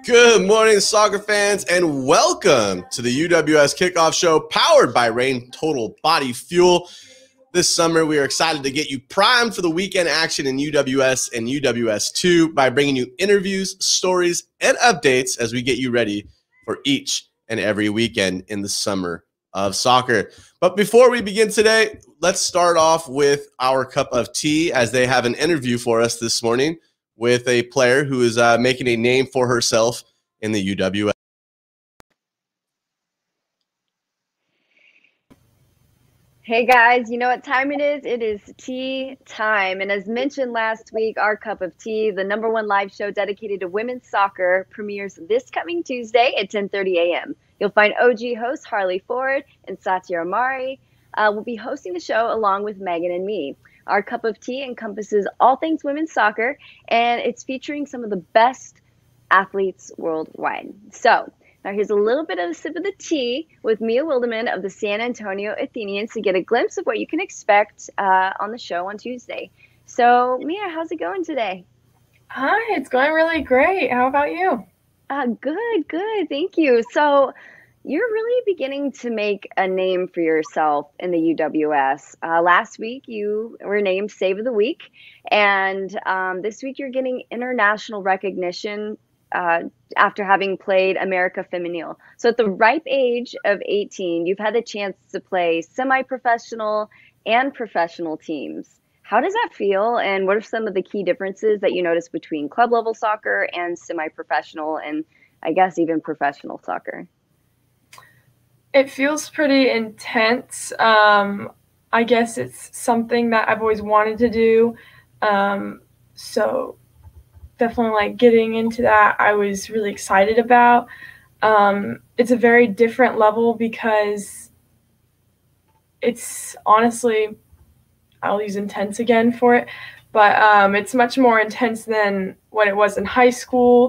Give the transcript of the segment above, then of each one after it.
Good morning, soccer fans, and welcome to the UWS Kickoff Show powered by Rain Total Body Fuel. This summer, we are excited to get you primed for the weekend action in UWS and UWS2 by bringing you interviews, stories, and updates as we get you ready for each and every weekend in the summer of soccer. But before we begin today, let's start off with our cup of tea as they have an interview for us this morning with a player who is making a name for herself in the UWS. Hey guys, you know what time it is? It is tea time. And as mentioned last week, our cup of tea, the #1 live show dedicated to women's soccer, premieres this coming Tuesday at 10:30 a.m. You'll find OG hosts Harley Ford and Satya Amari will be hosting the show along with Megan and me. Our cup of tea encompasses all things women's soccer, and it's featuring some of the best athletes worldwide. So now here's a little bit of a sip of the tea with Mia Wilderman of the San Antonio Athenians to get a glimpse of what you can expect on the show on Tuesday. So Mia, how's it going today? Hi, it's going really great. How about you? Good. Thank you. So you're really beginning to make a name for yourself in the UWS. Last week, you were named Save of the Week, and this week you're getting international recognition after having played America Femenil. So at the ripe age of 18, you've had the chance to play semi-professional and professional teams. How does that feel, and what are some of the key differences that you notice between club-level soccer and semi-professional and I guess even professional soccer? It feels pretty intense. I guess it's something that I've always wanted to do. So definitely like getting into that, I was really excited about. It's a very different level because it's honestly, I'll use intense again for it, but it's much more intense than what it was in high school.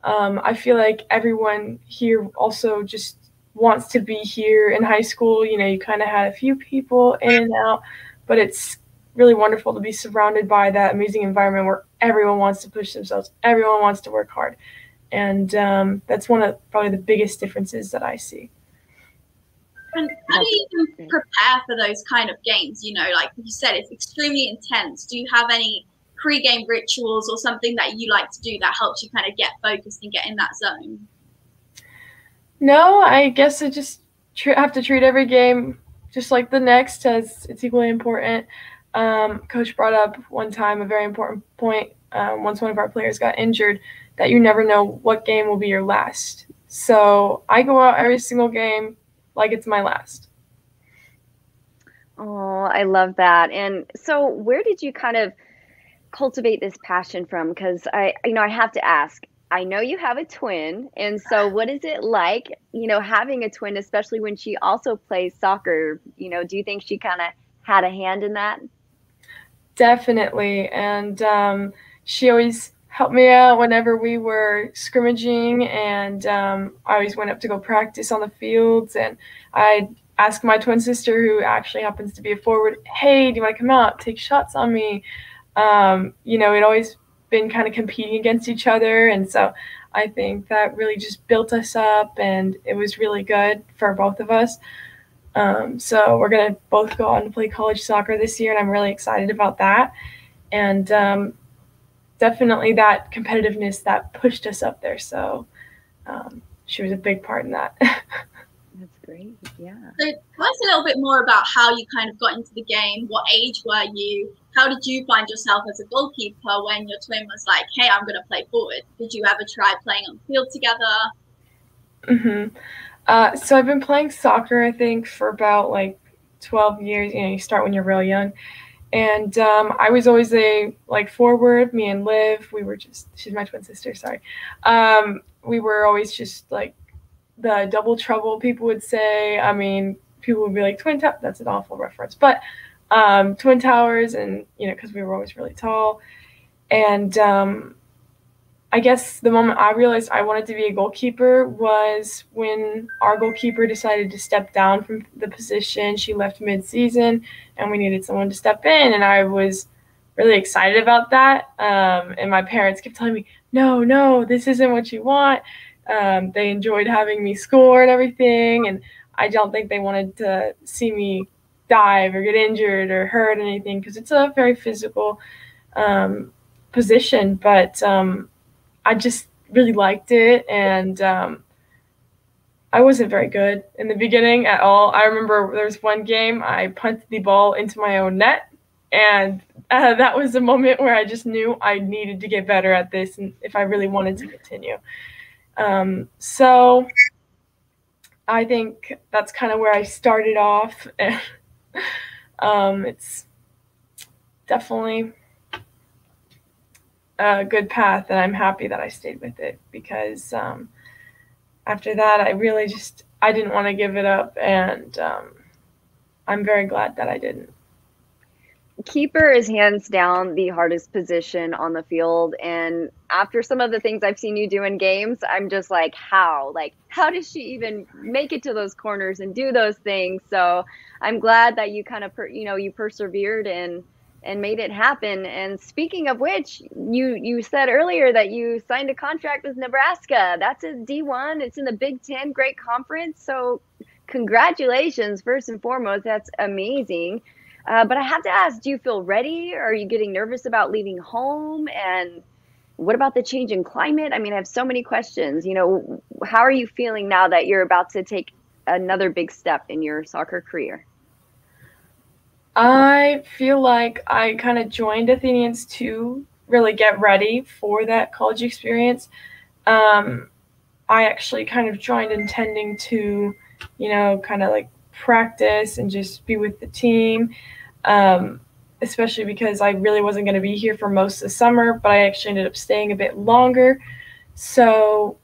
I feel like everyone here also just wants to be here in high school. You know, you kind of had a few people in and out, but it's really wonderful to be surrounded by that amazing environment where everyone wants to push themselves, everyone wants to work hard. And that's one of probably the biggest differences that I see. And how do you even prepare for those kind of games? You know, like you said, it's extremely intense. Do you have any pre-game rituals or something that you like to do that helps you kind of get focused and get in that zone? No, I guess I just have to treat every game just like the next, as it's equally important. Coach brought up one time a very important point once one of our players got injured, that you never know what game will be your last. So I go out every single game like it's my last. Oh, I love that. And so where did you kind of cultivate this passion from? Because I have to ask, I know you have a twin, and so what is it like, having a twin, especially when she also plays soccer? Do you think she kind of had a hand in that? Definitely. And she always helped me out whenever we were scrimmaging, and I always went up to go practice on the fields, and I'd ask my twin sister, who actually happens to be a forward, hey, do you want to come out, take shots on me? We'd always been kind of competing against each other, and so I think that really just built us up, and it was really good for both of us. So we're going to both go on to play college soccer this year, and I'm really excited about that. And definitely that competitiveness that pushed us up there. So she was a big part in that. That's great. Yeah. So tell us a little bit more about how you kind of got into the game. What age were you? How did you find yourself as a goalkeeper when your twin was like, hey, I'm going to play forward? Did you ever try playing on the field together? Mm-hmm. So I've been playing soccer, I think, for about like 12 years. You start when you're real young. And I was always a forward. Me and Liv, she's my twin sister, sorry. We were always just like the double trouble, people would say. I mean, people would be like, twin towers, that's an awful reference. But twin towers, and, because we were always really tall. And I guess the moment I realized I wanted to be a goalkeeper was when our goalkeeper decided to step down from the position. She left mid-season, and we needed someone to step in, and I was really excited about that. And my parents kept telling me, no, this isn't what you want. They enjoyed having me score and everything. And I don't think they wanted to see me dive or get injured or hurt or anything, because it's a very physical position. But I just really liked it. And I wasn't very good in the beginning at all. I remember there was one game I punted the ball into my own net, and that was a moment where I just knew I needed to get better at this, and if I really wanted to continue. So I think that's kind of where I started off. It's definitely a good path, and I'm happy that I stayed with it, because after that, I didn't want to give it up, and I'm very glad that I didn't. Keeper is hands down the hardest position on the field, and after some of the things I've seen you do in games, I'm just like, how does she even make it to those corners and do those things? So I'm glad that you kind of you persevered and made it happen. And speaking of which, you said earlier that you signed a contract with Nebraska. That's a D1. It's in the Big Ten, great conference. So congratulations, first and foremost. That's amazing. But I have to ask, do you feel ready? Are you getting nervous about leaving home? And what about the change in climate? I mean, I have so many questions. How are you feeling now that you're about to take another big step in your soccer career? I feel like I kind of joined Athenians to really get ready for that college experience. I actually kind of joined intending to, kind of like practice and just be with the team, especially because I really wasn't going to be here for most of the summer, but I actually ended up staying a bit longer. So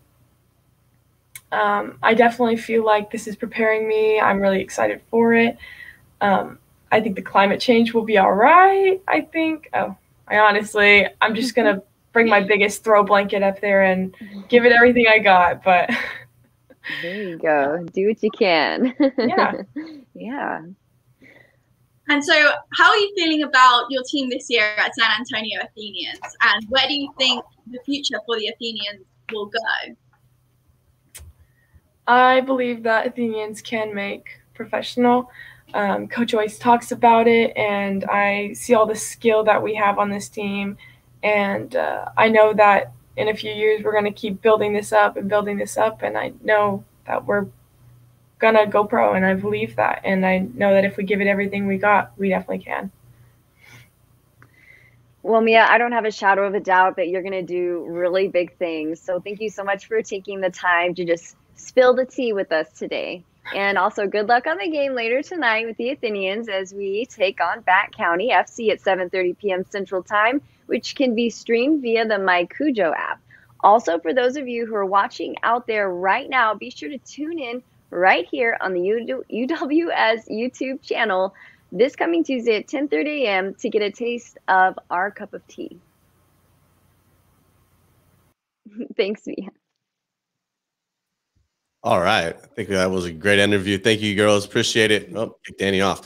I definitely feel like this is preparing me. I'm really excited for it. I think the climate change will be all right, I think. I'm just going to bring my biggest throw blanket up there and give it everything I got. But there you go. Do what you can. Yeah. Yeah. And so how are you feeling about your team this year at San Antonio Athenians? And where do you think the future for the Athenians will go? I believe that Athenians can make professional. Coach always talks about it, and I see all the skill that we have on this team. And I know that in a few years we're going to keep building this up, and I know that we're going to go pro, and I believe that. And I know that if we give it everything we got, we definitely can. Well, Mia, I don't have a shadow of a doubt that you're going to do really big things. So thank you so much for taking the time to just spill the tea with us today. And also good luck on the game later tonight with the Athenians as we take on Bat County FC at 7:30 p.m. Central Time, which can be streamed via the MyCujo app. Also, for those of you who are watching out there right now, be sure to tune in right here on the UWS YouTube channel this coming Tuesday at 10:30 a.m. to get a taste of our cup of tea. Thanks, Mia. All right. I think that was a great interview. Thank you, girls. Appreciate it. Oh, kick Danny off.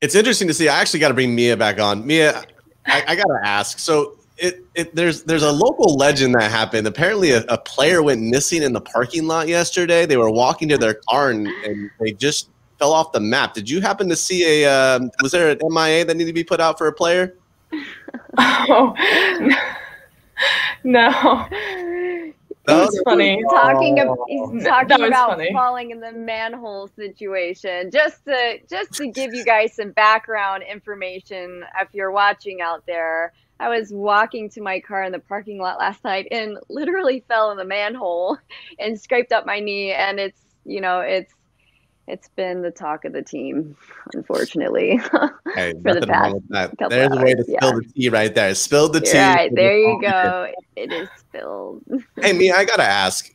It's interesting to see. I actually got to bring Mia back on. Mia, I got to ask. So there's a local legend that happened. Apparently, a player went missing in the parking lot yesterday. They were walking to their car and they just fell off the map. Did you happen to see was there an MIA that needed to be put out for a player? Oh, no. That was funny. He's talking about funny. falling in the manhole situation. Just to give you guys some background information, if you're watching out there, I was walking to my car in the parking lot last night and literally fell in the manhole and scraped up my knee. And it's been the talk of the team, unfortunately. Hey, for the past couple There's hours. a way to spill the tea right there. Spill the tea. Right, there you go. It is spilled. Hey, Mia, I got to ask,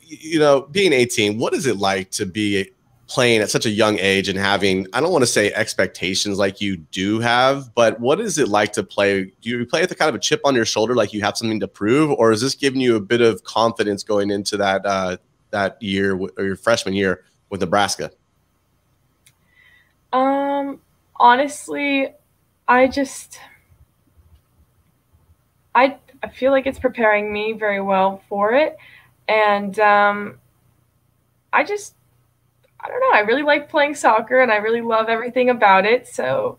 being 18, what is it like to be playing at such a young age and having, I don't want to say expectations like you do have, but what is it like to play? Do you play with a kind of a chip on your shoulder like you have something to prove, or is this giving you a bit of confidence going into that year or your freshman year with Nebraska? Honestly, I I feel like it's preparing me very well for it. And I don't know. I really like playing soccer, and I really love everything about it. So,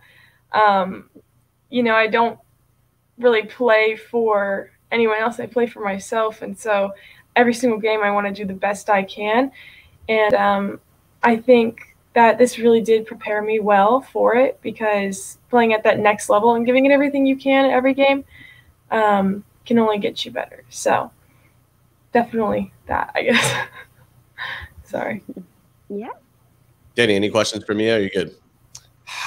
I don't really play for anyone else. I play for myself. And so every single game I want to do the best I can. And I think that this really did prepare me well for it, because playing at that next level and giving it everything you can every game can only get you better. So definitely that, I guess. Sorry. Yeah. Danny, any questions for me? Are you good?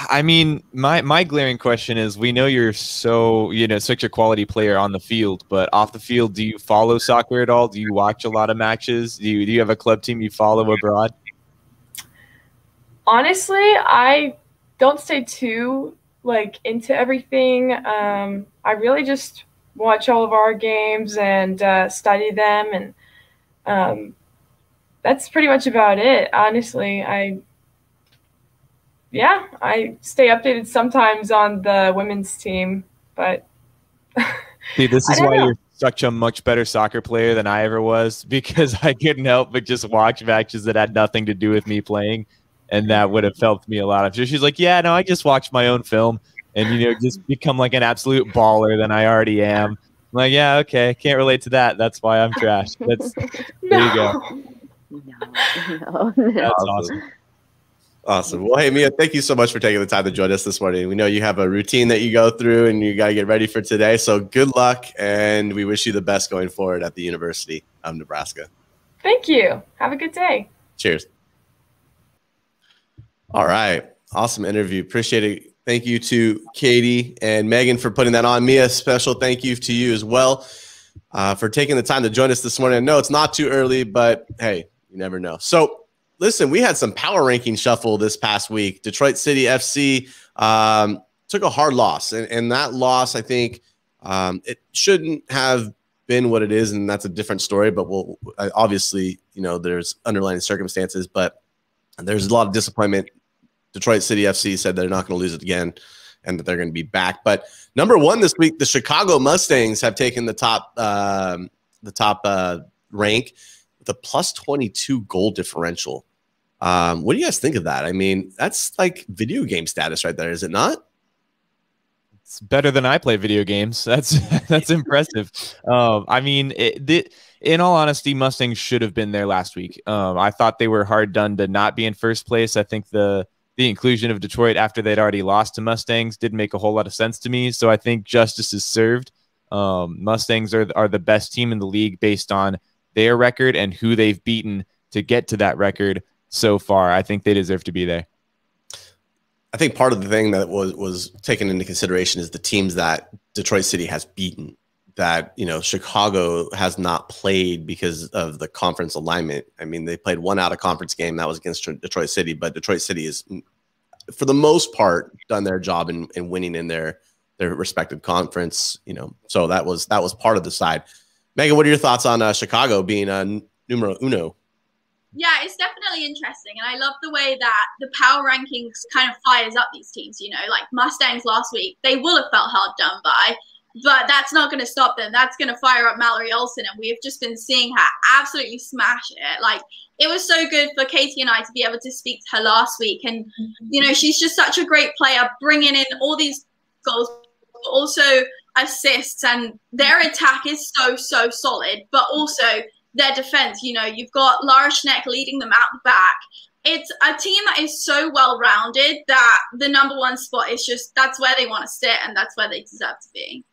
I mean, my glaring question is, we know you're such a quality player on the field, but off the field, do you follow soccer at all? Do you watch a lot of matches? Do you have a club team you follow abroad? Honestly, I don't stay too into everything. I really just watch all of our games and study them, and that's pretty much about it. Honestly, I stay updated sometimes on the women's team, but See, this is why you're such a much better soccer player than I ever was, because I couldn't help but just watch matches that had nothing to do with me playing, and that would have helped me a lot. I'm sure she's like, yeah, no, I just watched my own film and, just become like an absolute baller than I already am. I'm like, yeah, okay, can't relate to that. That's why I'm trash. There you go. No. That's awesome. Awesome. Well, hey, Mia, thank you so much for taking the time to join us this morning. We know you have a routine that you go through and you got to get ready for today. So good luck, and we wish you the best going forward at the University of Nebraska. Thank you. Have a good day. Cheers. All right. Awesome interview. Appreciate it. Thank you to Katie and Megan for putting that on. Mia, special thank you to you as well for taking the time to join us this morning. I know it's not too early, but hey, you never know. So listen, we had some power ranking shuffle this past week. Detroit City FC took a hard loss, and that loss, I think, it shouldn't have been what it is, and that's a different story. But we'll obviously, there's underlying circumstances, but there's a lot of disappointment. Detroit City FC said they're not going to lose it again, and that they're going to be back. But number one this week, the Chicago Mustangs have taken the top rank with a plus 22 goal differential. What do you guys think of that? I mean, that's like video game status right there, is it not? It's better than I play video games. That's impressive. I mean, in all honesty, Mustangs should have been there last week. I thought they were hard done to not be in first place. I think the inclusion of Detroit after they'd already lost to Mustangs didn't make a whole lot of sense to me. So I think justice is served. Mustangs are the best team in the league based on their record and who they've beaten to get to that record so far. I think they deserve to be there. I think part of the thing that was taken into consideration is the teams that Detroit City has beaten, that, Chicago has not played because of the conference alignment. I mean, they played one out of conference game that was against Detroit City, but Detroit City is, for the most part, done their job in winning in their respective conference, so that was part of the side. Megan, what are your thoughts on Chicago being numero uno? Yeah, it's definitely interesting. And I love the way that the power rankings kind of fires up these teams, like Mustangs last week. They will have felt hard done by, but that's not going to stop them. That's going to fire up Mallory Olsen. And we've just been seeing her absolutely smash it. Like, it was so good for Katie and I to be able to speak to her last week. And, she's just such a great player, bringing in all these goals, but also assists. And their attack is so, so solid, but also their defense. You've got Lara Schneck leading them out the back. It's a team that is so well-rounded that the number one spot is just, that's where they want to sit, and that's where they deserve to be.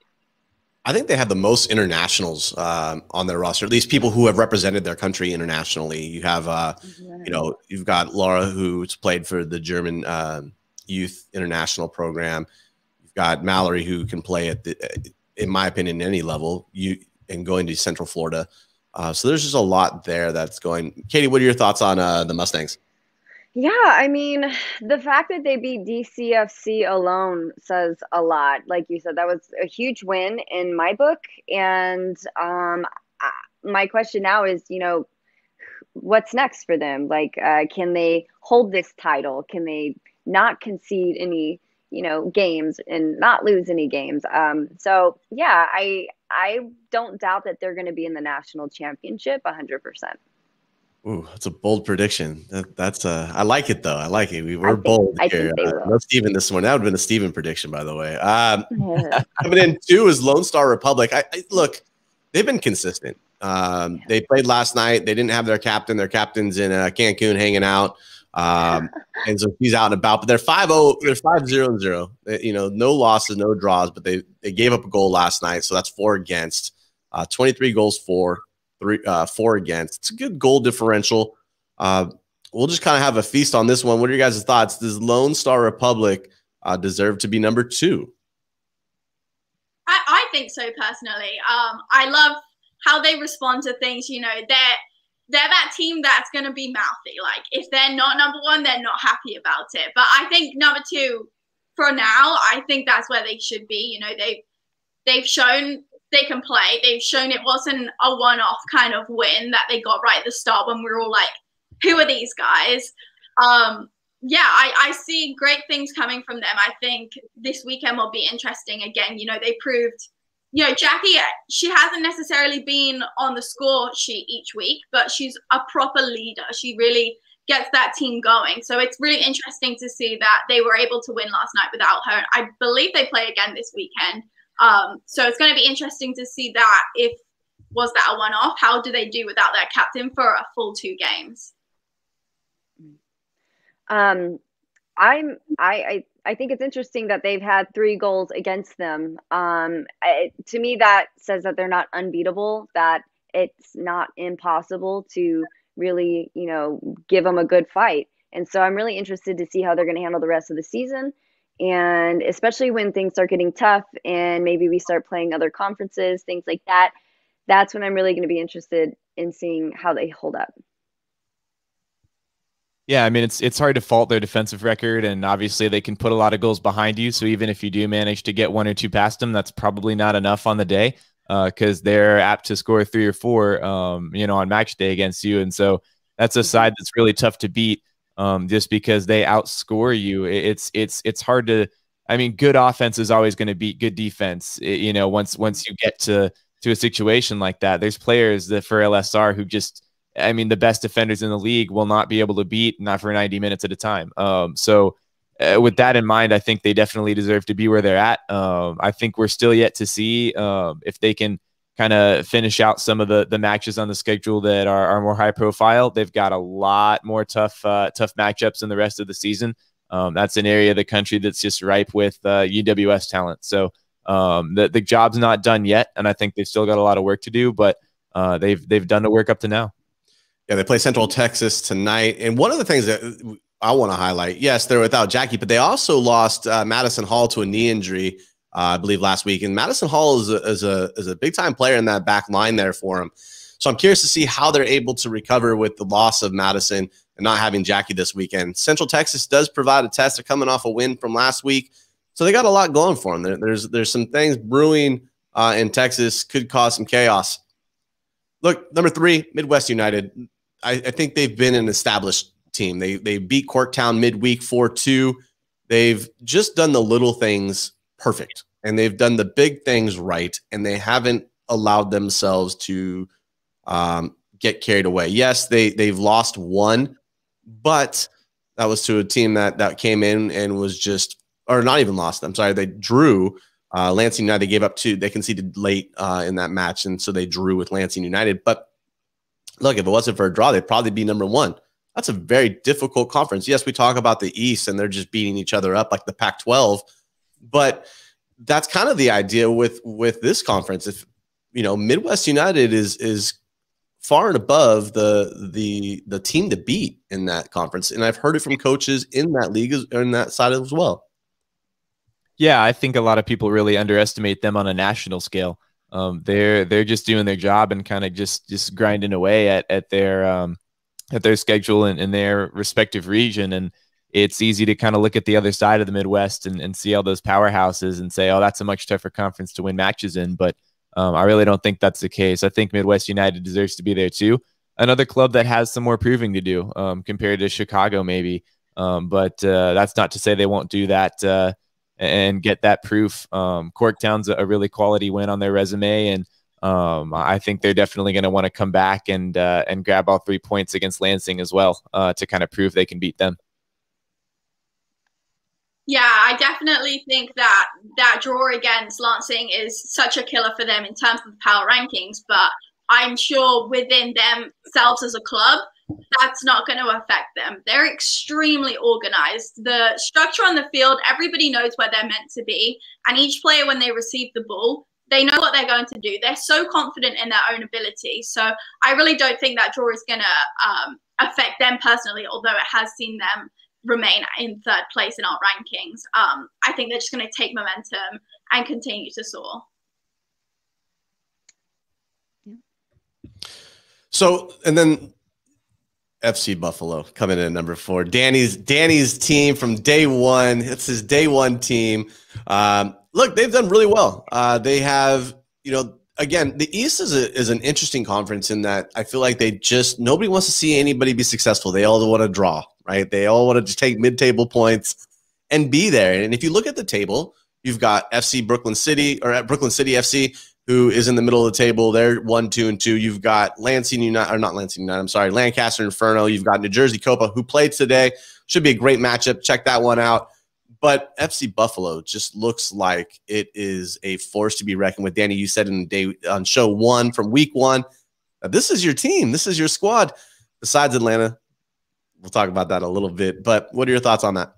I think they have the most internationals on their roster, at least people who have represented their country internationally. You have, you've got Laura, who's played for the German youth international program. You've got Mallory, who can play at in my opinion, any level, and going to Central Florida. So there's just a lot there that's going. Katie, what are your thoughts on the Mustangs? Yeah, I mean, the fact that they beat DCFC alone says a lot. Like you said, that was a huge win in my book. And my question now is, what's next for them? Like, can they hold this title? Can they not concede any, games and not lose any games? So, yeah, I don't doubt that they're going to be in the national championship 100%. Ooh, that's a bold prediction. That's I like it though. I like it. We're bold I here. think they will. No Steven this morning. That would have been a Steven prediction, by the way. Coming in 2 is Lone Star Republic. Look, they've been consistent. They played last night. They didn't have their captain. Their captain's in Cancun hanging out. And so he's out and about. But they're 5-0. They're 5-0-0. You know, no losses, no draws. But they gave up a goal last night, so that's 4 against. 23 goals for. 4 against. It's a good goal differential. We'll just kind of have a feast on this one. What are your guys' thoughts? Does Lone Star Republic deserve to be number 2? I think so personally. I love how they respond to things. You know, they're that team that's going to be mouthy. Like if they're not number 1, they're not happy about it. But I think number 2 for now, I think that's where they should be. You know, they've shown they can play. They've shown it wasn't a one-off kind of win that they got right at the start when we were all like, who are these guys? Yeah, I see great things coming from them. I think this weekend will be interesting. Again, you know, they proved, you know, Jackie, she hasn't necessarily been on the score sheet each week, but she's a proper leader. She really gets that team going. So it's really interesting to see that they were able to win last night without her. I believe they play again this weekend. So it's going to be interesting to see that was that a one-off? How do they do without their captain for a full 2 games? I think it's interesting that they've had 3 goals against them. To me, that says that they're not unbeatable, that it's not impossible to really, you know, give them a good fight. And so I'm really interested to see how they're going to handle the rest of the season. And especially when things start getting tough and maybe we start playing other conferences, things like that, that's when I'm really going to be interested in seeing how they hold up. Yeah, I mean, it's hard to fault their defensive record, and obviously they can put a lot of goals behind you. So even if you do manage to get 1 or 2 past them, that's probably not enough on the day because they're apt to score 3 or 4, you know, on match day against you. And so that's a side that's really tough to beat just because they outscore you. It's hard to. I mean, good offense is always going to beat good defense. You know, once you get to a situation like that, there's players that for LSR who just. I mean, the best defenders in the league will not be able to beat, not for 90 minutes at a time. So with that in mind, I think they definitely deserve to be where they're at. I think we're still yet to see if they can kind of finish out some of the matches on the schedule that are more high profile. They've got a lot more tough matchups in the rest of the season. That's an area of the country that's just ripe with UWS talent. So the job's not done yet, and I think they've still got a lot of work to do, but they've done the work up to now. Yeah, they play Central Texas tonight. And one of the things that I want to highlight, yes, they're without Jackie, but they also lost Madison Hall to a knee injury, I believe, last week. And Madison Hall is a big-time player in that back line there for him. So I'm curious to see how they're able to recover with the loss of Madison and not having Jackie this weekend. Central Texas does provide a test. They're coming off a win from last week. So they got a lot going for them. There's some things brewing in Texas, could cause some chaos. Look, number 3, Midwest United. I think they've been an established team. They beat Corktown midweek 4-2. They've just done the little things perfect, and they've done the big things right, and they haven't allowed themselves to get carried away. Yes, they've lost 1, but that was to a team that came in and was just – or not even lost. I'm sorry. They drew Lansing United. They gave up 2. They conceded late in that match, and so they drew with Lansing United. But look, if it wasn't for a draw, they'd probably be number 1. That's a very difficult conference. Yes, we talk about the East, and they're just beating each other up like the Pac-12, but that's kind of the idea with this conference. If you know, Midwest United is far and above the team to beat in that conference, and I've heard it from coaches in that league in that side as well. Yeah, I think a lot of people really underestimate them on a national scale. They're just doing their job and kind of just grinding away at their schedule in their respective region. And it's easy to kind of look at the other side of the Midwest and see all those powerhouses and say, oh, that's a much tougher conference to win matches in. But I really don't think that's the case. I think Midwest United deserves to be there too. Another club that has some more proving to do compared to Chicago maybe. But that's not to say they won't do that and get that proof. Corktown's a really quality win on their resume, and I think they're definitely going to want to come back and grab all 3 points against Lansing as well to kind of prove they can beat them. Yeah, I definitely think that draw against Lansing is such a killer for them in terms of the power rankings, but I'm sure within themselves as a club, that's not going to affect them. They're extremely organized. The structure on the field, everybody knows where they're meant to be, and each player, when they receive the ball, they know what they're going to do. They're so confident in their own ability. So I really don't think that draw is going to affect them personally, although it has seen them remain in third place in our rankings. I think they're just going to take momentum and continue to soar. So, and then FC Buffalo coming in at number 4. Danny's team from day one. It's his day one team. Look, they've done really well. They have, again, the East is an interesting conference in that I feel like nobody wants to see anybody be successful. They all want to draw, right? They all want to just take mid-table points and be there. And if you look at the table, you've got Brooklyn City FC, who is in the middle of the table. They're 1, 2, and 2. You've got Lancaster Inferno. You've got New Jersey Copa, who played today. Should be a great matchup. Check that one out. But FC Buffalo just looks like it is a force to be reckoned with. Danny, you said on show 1 from week 1, this is your team. This is your squad. Besides Atlanta, we'll talk about that a little bit. But what are your thoughts on that?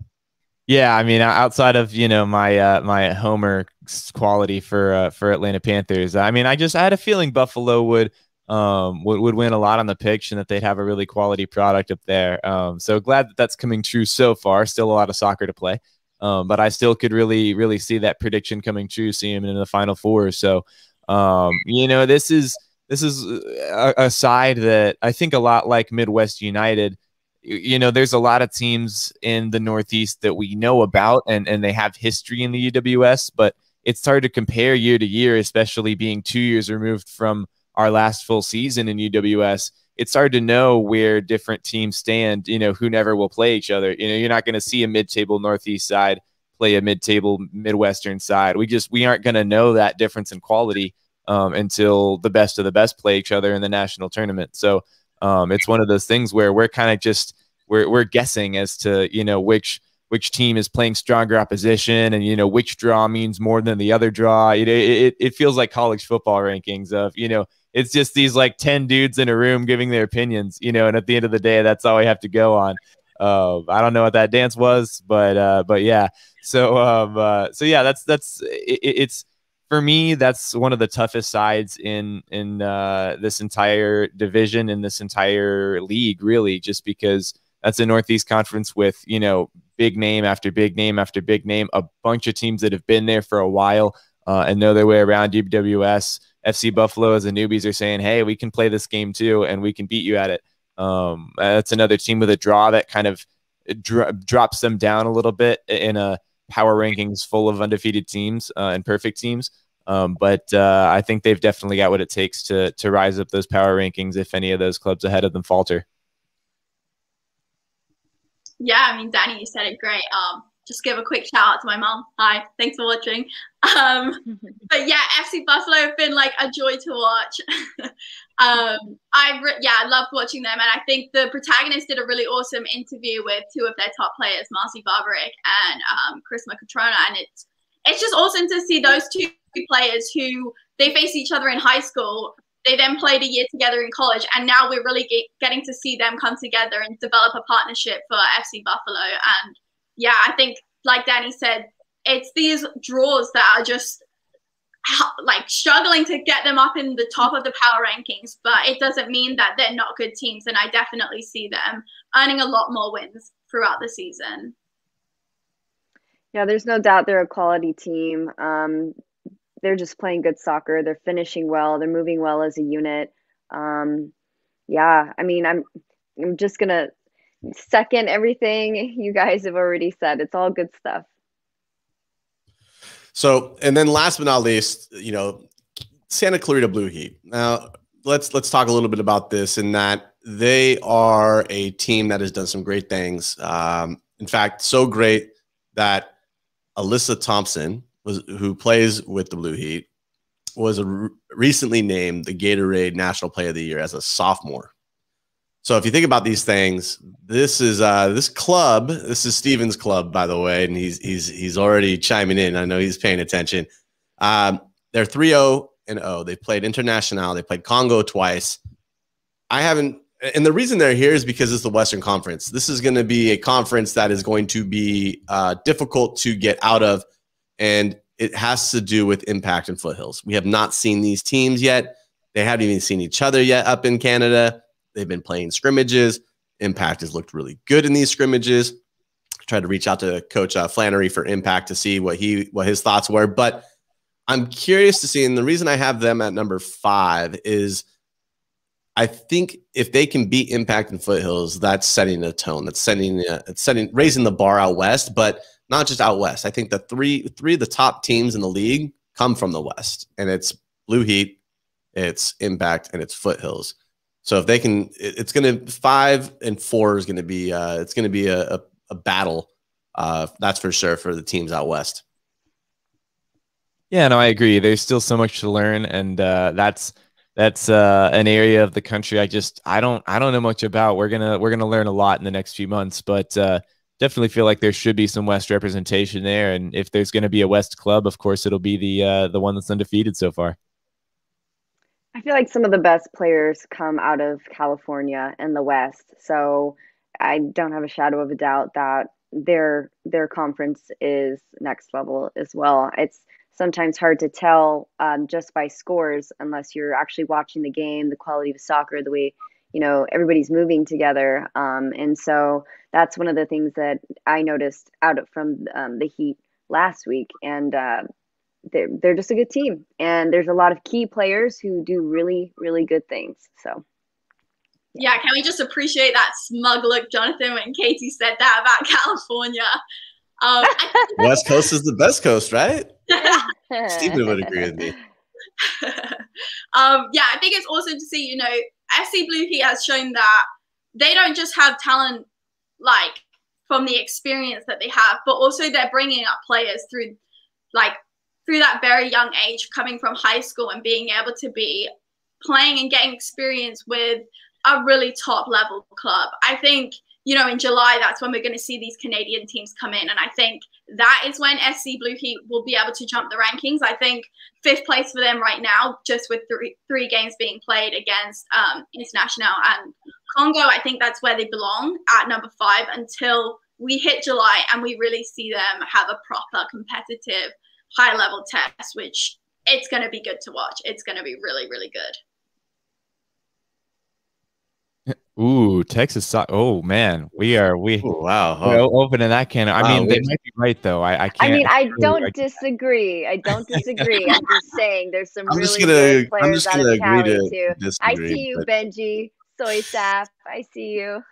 Yeah, I mean, outside of my homer quality for Atlanta Panthers, I mean, I had a feeling Buffalo would win a lot on the pitch and that they'd have a really quality product up there. So glad that that's coming true so far. Still a lot of soccer to play, but I still could really see that prediction coming true. See him in the Final Four. So this is a side that I think a lot like Midwest United. There's a lot of teams in the Northeast that we know about and they have history in the UWS, but it's hard to compare year to year, especially being 2 years removed from our last full season in UWS. It's hard to know where different teams stand, who never will play each other. You're not going to see a mid-table Northeast side play a mid-table Midwestern side. We aren't going to know that difference in quality until the best of the best play each other in the national tournament. So it's one of those things where we're kind of just we're guessing as to which team is playing stronger opposition and which draw means more than the other draw. It feels like college football rankings of it's just these like 10 dudes in a room giving their opinions, and at the end of the day, that's all we have to go on. I don't know what that dance was, but yeah. So yeah, it's for me, that's one of the toughest sides in this entire division, in this entire league, really, just because that's a Northeast Conference with, big name after big name after big name, a bunch of teams that have been there for a while and know their way around UWS. FC Buffalo as the newbies are saying, hey, we can play this game too, and we can beat you at it. That's another team with a draw that kind of drops them down a little bit in a power rankings full of undefeated teams and perfect teams. But I think they've definitely got what it takes to rise up those power rankings if any of those clubs ahead of them falter. Yeah, I mean, Danny, you said it great. Just give a quick shout out to my mom. Hi, thanks for watching. But yeah, FC Buffalo have been like a joy to watch. I loved watching them, and I think the protagonist did a really awesome interview with 2 of their top players, Marcy Barbaric and Chris Macatrona, and it's just awesome to see those 2 players who they faced each other in high school. They then played a year together in college, and now we're really getting to see them come together and develop a partnership for FC Buffalo. And yeah, I think, like Danny said, it's these draws that are just like struggling to get them up in the top of the power rankings, but it doesn't mean that they're not good teams. And I definitely see them earning a lot more wins throughout the season. Yeah, there's no doubt they're a quality team. They're just playing good soccer. They're finishing well. They're moving well as a unit. Yeah, I mean, I'm just going to second everything you guys have already said. It's all good stuff. So, and then last but not least, Santa Clarita Blue Heat. Now, let's talk a little bit about this, in that they are a team that has done some great things. In fact, so great that Alyssa Thompson, who plays with the Blue Heat, was recently named the Gatorade National Player of the Year as a sophomore. So if you think about these things, this is this club. This is Steven's club, by the way, and he's already chiming in. I know he's paying attention. They're 3-0-0. They played International. They played Congo twice. And the reason they're here is because it's the Western Conference. This is going to be a conference that is going to be difficult to get out of, and it has to do with Impact and Foothills. We have not seen these teams yet. They haven't even seen each other yet up in Canada. They've been playing scrimmages. Impact has looked really good in these scrimmages. I tried to reach out to Coach Flannery for Impact to see what his thoughts were. But I'm curious to see, and the reason I have them at number 5 is I think if they can beat Impact and Foothills, that's setting a tone. That's raising the bar out west, but not just out west. I think the three of the top teams in the league come from the West, and it's Blue Heat, it's Impact, and it's Foothills. So if they can, it's going to 5 and 4 is going to be it's going to be a battle. That's for sure for the teams out west. Yeah, no, I agree. There's still so much to learn, and that's an area of the country I don't know much about. We're gonna learn a lot in the next few months, but definitely feel like there should be some West representation there. And if there's going to be a West club, of course, it'll be the one that's undefeated so far. I feel like some of the best players come out of California and the West. So I don't have a shadow of a doubt that their conference is next level as well. It's sometimes hard to tell just by scores unless you're actually watching the game, the quality of soccer, the way, everybody's moving together. And so that's one of the things that I noticed out from the Heat last week. And they're just a good team, and there's a lot of key players who do really, really good things. So yeah, can we just appreciate that smug look, Jonathan, when Katie said that about California? West Coast is the best coast, right? Stephen would agree with me. Yeah, I think it's awesome to see, FC Blue Heat has shown that they don't just have talent like from the experience that they have, but also they're bringing up players through that very young age, coming from high school and being able to be playing and getting experience with a really top level club. I think, in July, that's when we're going to see these Canadian teams come in. And I think that is when SC Blue Heat will be able to jump the rankings. I think 5th place for them right now, just with three games being played against International and Congo. I think that's where they belong at number 5 until we hit July and we really see them have a proper competitive high-level test, which it's going to be good to watch. It's going to be really, really good. Ooh, Texas. Oh man, we're opening that can. I mean, they might be right though. I can't. I don't disagree. I'm just saying there's some really good players out of Cali too. I see you, Benji. Soy Sap. I see you.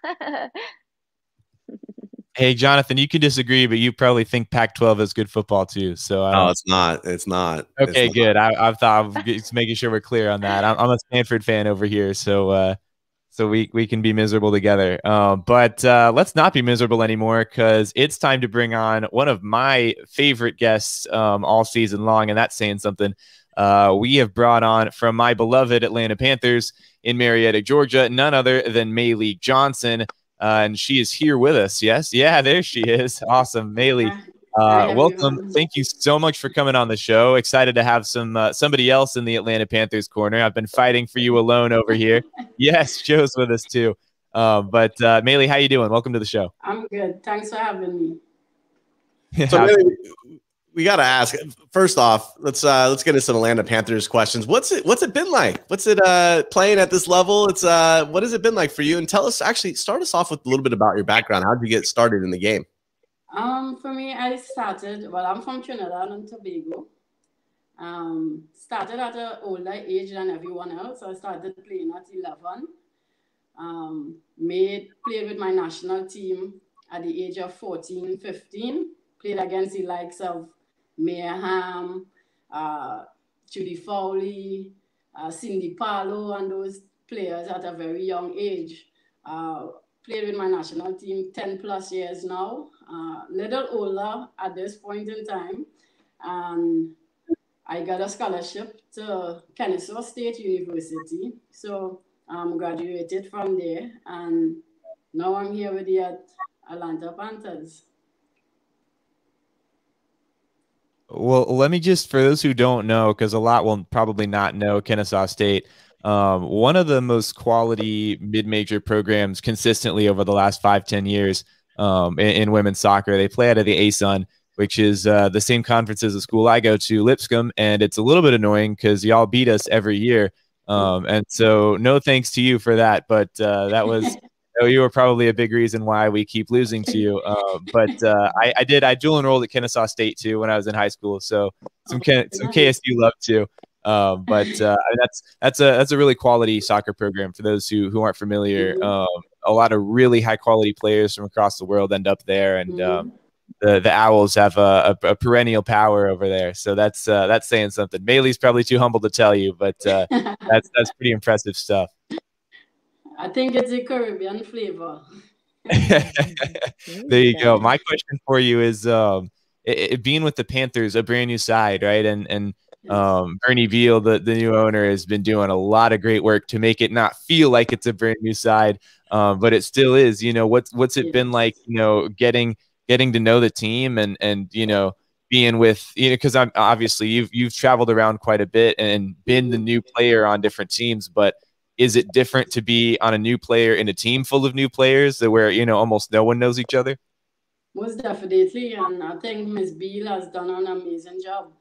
Hey, Jonathan, you can disagree, but you probably think Pac-12 is good football too. So no, it's not. It's not. Okay, it's good. I thought just making sure we're clear on that. I'm a Stanford fan over here, so we can be miserable together. But let's not be miserable anymore, because it's time to bring on one of my favorite guests all season long, and that's saying something. We have brought on from my beloved Atlanta Panthers in Marietta, Georgia, none other than Maylee Johnson. And she is here with us. Yes. Yeah, there she is. Awesome. Maylee, welcome. Thank you so much for coming on the show. Excited to have somebody else in the Atlanta Panthers corner. I've been fighting for you alone over here. Yes, Joe's with us too. But Maylee, how you doing? Welcome to the show. I'm good. Thanks for having me. So Maylee, we got to ask, first off, let's get into some Atlanta Panthers questions. What's it been like? What's it playing at this level? It's what has it been like for you? And start us off with a little bit about your background. How did you get started in the game? For me, I'm from Trinidad and Tobago. Started at an older age than everyone else. I started playing at 11. Played with my national team at the age of 14, 15. Played against the likes of Mayhem, Judy Fowley, Cindy Parlow, and those players at a very young age. played with my national team 10 plus years now, little older at this point in time. And I got a scholarship to Kennesaw State University. So graduated from there. And now I'm here with the Atlanta Panthers. Well, let me just, for those who don't know, because a lot will probably not know Kennesaw State, one of the most quality mid-major programs consistently over the last 5-10 years in women's soccer. They play out of the ASUN, which is the same conference as the school I go to, Lipscomb, and it's a little bit annoying because y'all beat us every year. And so no thanks to you for that, but that was... you were probably a big reason why we keep losing to you. But I dual enrolled at Kennesaw State too when I was in high school. So some KSU love too. But that's a really quality soccer program for those who aren't familiar. A lot of really high quality players from across the world end up there, and the Owls have a perennial power over there. So that's saying something. Maylee's probably too humble to tell you, but that's pretty impressive stuff. I think it's a Caribbean flavor. There you go. My question for you is, it being with the Panthers, a brand new side, right? And Bernie Veal, the new owner, has been doing a lot of great work to make it not feel like it's a brand new side, but it still is. You know, what's it been like? You know, getting to know the team and you know, being with, you know, because I'm obviously you've traveled around quite a bit and been the new player on different teams, but is it different to be on a new player in a team full of new players where, you know, almost no one knows each other? Most definitely. And I think Ms. Beal has done an amazing job.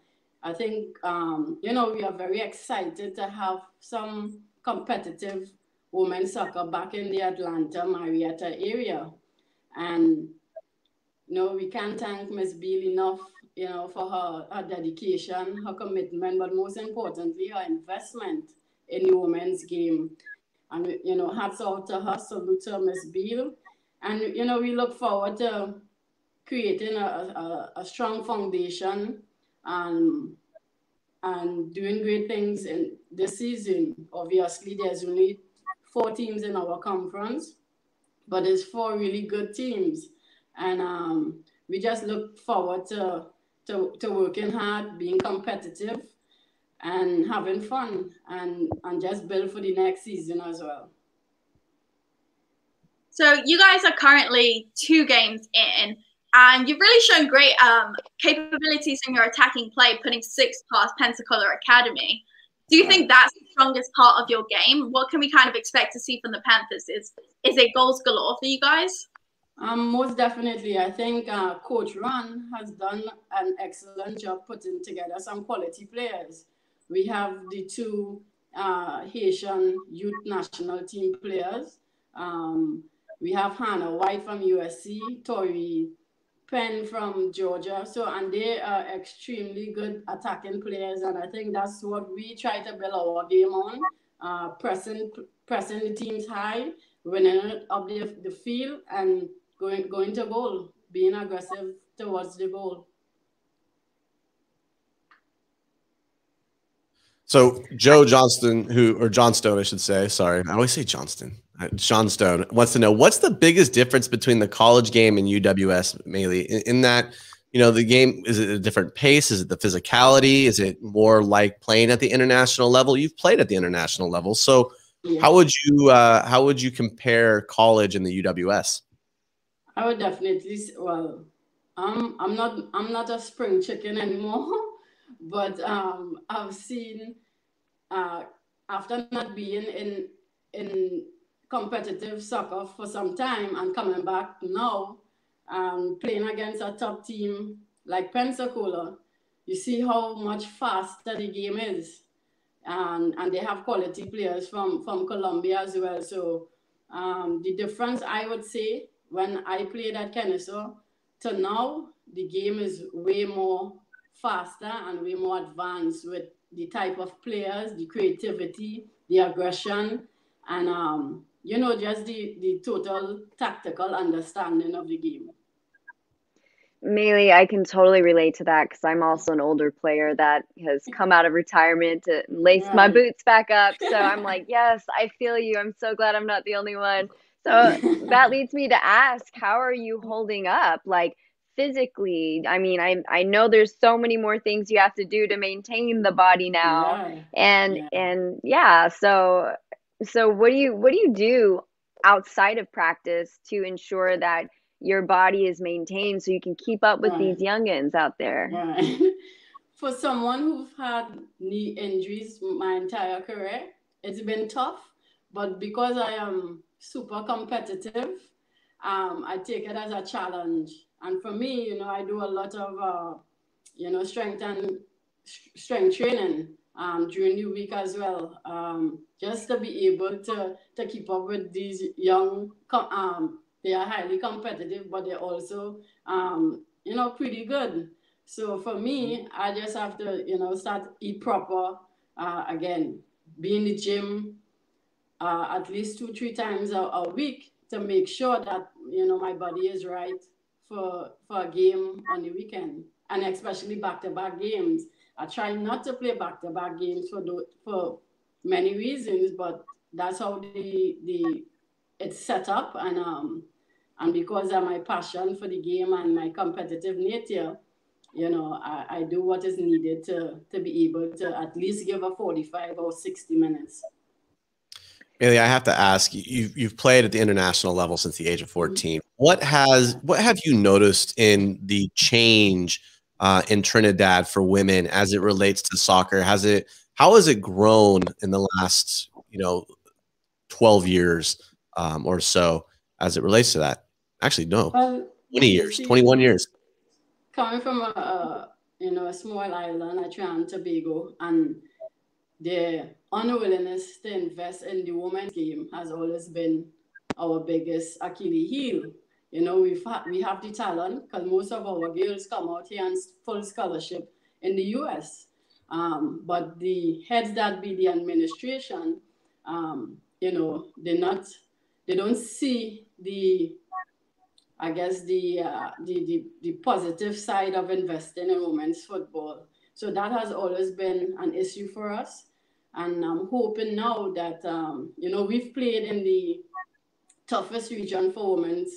I think, you know, we are very excited to have some competitive women's soccer back in the Atlanta, Marietta area. And, you know, we can't thank Ms. Beal enough, you know, for her dedication, her commitment, but most importantly, her investment in the women's game. And, you know, hats off to her, salute to Ms. Beal. And, you know, we look forward to creating a strong foundation and doing great things in this season. Obviously, there's only 4 teams in our conference, but it's 4 really good teams. And we just look forward to working hard, being competitive, and having fun and just build for the next season as well. So you guys are currently 2 games in, and you've really shown great capabilities in your attacking play, putting 6 past Pensacola Academy. Do you think that's the strongest part of your game? What can we kind of expect to see from the Panthers? Is it goals galore for you guys? Most definitely. I think Coach Ron has done an excellent job putting together some quality players. We have the 2 Haitian youth national team players. We have Hannah White from USC, Tori Penn from Georgia. And they are extremely good attacking players. And I think that's what we try to build our game on, pressing the teams high, winning it up the field, and going to goal, being aggressive towards the goal. So Joe Johnston, Johnstone, I should say. Sorry, I always say Johnston. Johnstone wants to know, what's the biggest difference between the college game and UWS, Maylee? In that, you know, the game, is it a different pace? Is it the physicality? Is it more like playing at the international level? You've played at the international level, so yeah. How would you compare college and the UWS? I would definitely. Well, I'm not a spring chicken anymore. But I've seen, after not being in competitive soccer for some time and coming back now, playing against a top team like Pensacola, you see how much faster the game is. And they have quality players from Colombia as well. So the difference, I would say, when I played at Kennesaw to now, the game is way more faster and way more advanced with the type of players, the creativity, the aggression, and you know, just the total tactical understanding of the game. Maylee, I can totally relate to that because I'm also an older player that has come out of retirement to lace my boots back up. So I'm like, yes, I feel you. I'm so glad I'm not the only one. So that leads me to ask, how are you holding up? Like physically, I mean, I know there's so many more things you have to do to maintain the body now. And yeah, so what do you do outside of practice to ensure that your body is maintained so you can keep up with these youngins out there? For someone who've had knee injuries my entire career, it's been tough, but because I am super competitive, I take it as a challenge. And for me, you know, I do a lot of, you know, strength training during the week as well, just to be able to keep up with these young, they are highly competitive, but they're also, you know, pretty good. So for me, I just have to, you know, eat proper, again, be in the gym at least 2-3 times a week to make sure that, you know, my body is right for a game on the weekend, and especially back-to-back games. I try not to play back-to-back games for many reasons, but that's how it's set up, and because of my passion for the game and my competitive nature, you know, I do what is needed to be able to at least give a 45 or 60 minutes. Bailey, I have to ask, you've played at the international level since the age of 14. What have you noticed in the change in Trinidad for women as it relates to soccer? How has it grown in the last, you know, 12 years or so as it relates to that? Actually, no, 20 years, 21 years. Coming from a you know, a small island, Trinidad and Tobago, and the unwillingness to invest in the women's game has always been our biggest Achilles heel. You know, we have the talent because most of our girls come out here on full scholarship in the US. But the heads that be the administration, you know, they don't see the positive side of investing in women's football. So that has always been an issue for us. And I'm hoping now that, you know, we've played in the toughest region for women's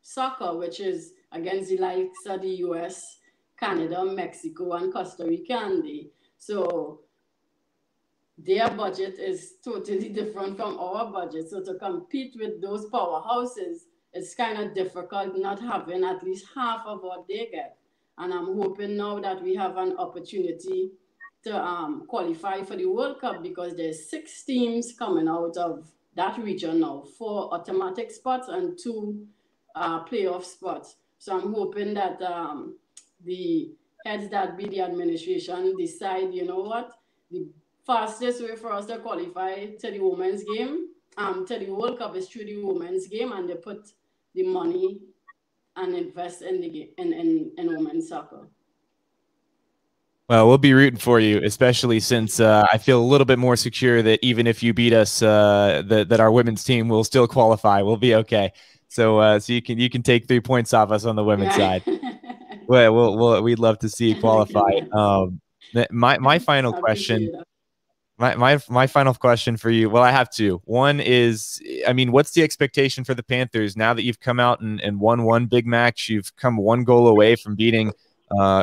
soccer, which is against the likes of the US, Canada, Mexico, and Costa Rica. So their budget is totally different from our budget. So to compete with those powerhouses, it's kind of difficult not having at least half of what they get. And I'm hoping now that we have an opportunity to qualify for the World Cup, because there's 6 teams coming out of that region now, 4 automatic spots and 2 playoff spots. So I'm hoping that the heads that be the administration decide, you know what, the fastest way for us to qualify to the women's game, to the World Cup, is through the women's game, and they put the money and invest in the game, in women's soccer. Well, we'll be rooting for you, especially since I feel a little bit more secure that even if you beat us, that our women's team will still qualify. We'll be okay. So you can take 3 points off us on the women's side. Well, we'd love to see you qualify. My final question. My final question for you. Well, I have 2. One is, I mean, what's the expectation for the Panthers now that you've come out and won 1 big match? You've come 1 goal away from beating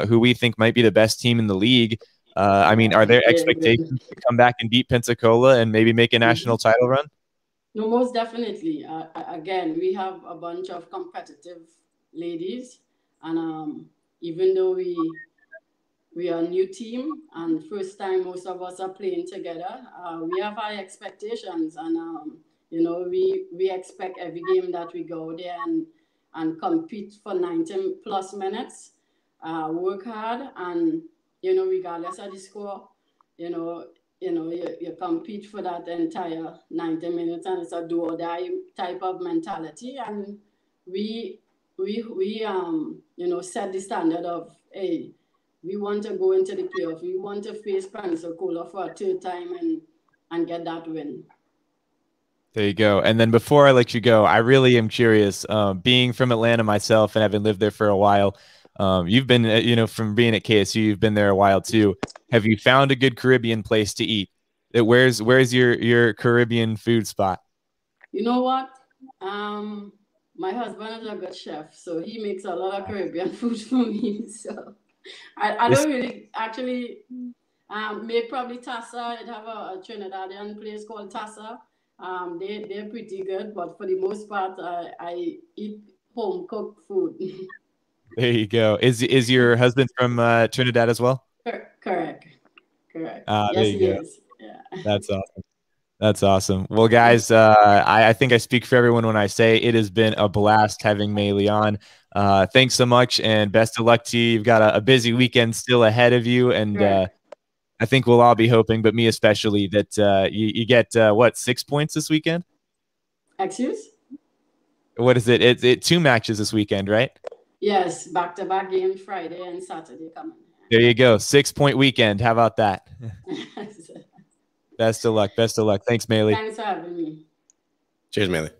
who we think might be the best team in the league. I mean, are there expectations to come back and beat Pensacola and maybe make a national title run? No, most definitely. Again, we have a bunch of competitive ladies, and even though we are a new team and first time most of us are playing together, we have high expectations, and you know, we expect every game that we go there and compete for 90+ minutes. Work hard, and you know, regardless of the score, you compete for that entire 90 minutes, and it's a do or die type of mentality. And we set the standard of, hey, we want to go into the playoff. We want to face Pensacola for a 3rd time and get that win. There you go. And then before I let you go, I really am curious, being from Atlanta myself and having lived there for a while. You've been, from being at KSU, you've been there a while too. Have you found a good Caribbean place to eat? Where's your Caribbean food spot? You know what? My husband is a good chef, so he makes a lot of Caribbean food for me. So I don't really actually make probably Tassa. I'd have a Trinidadian place called Tassa. They're pretty good, but for the most part, I eat home cooked food. There you go. Is your husband from Trinidad as well? Correct. Yes, there you he go. is. Yeah. That's awesome. That's awesome. Well, guys, I think I speak for everyone when I say it has been a blast having Maylee on. Thanks so much, and best of luck to you. You've got a busy weekend still ahead of you, and I think we'll all be hoping, but me especially, that you get, 6 points this weekend? Excuse? What is it? It's 2 matches this weekend, right? Yes, back-to-back games Friday and Saturday coming. There you go. 6-point weekend. How about that? Best of luck. Best of luck. Thanks, Maylee. Thanks for having me. Cheers, Maylee.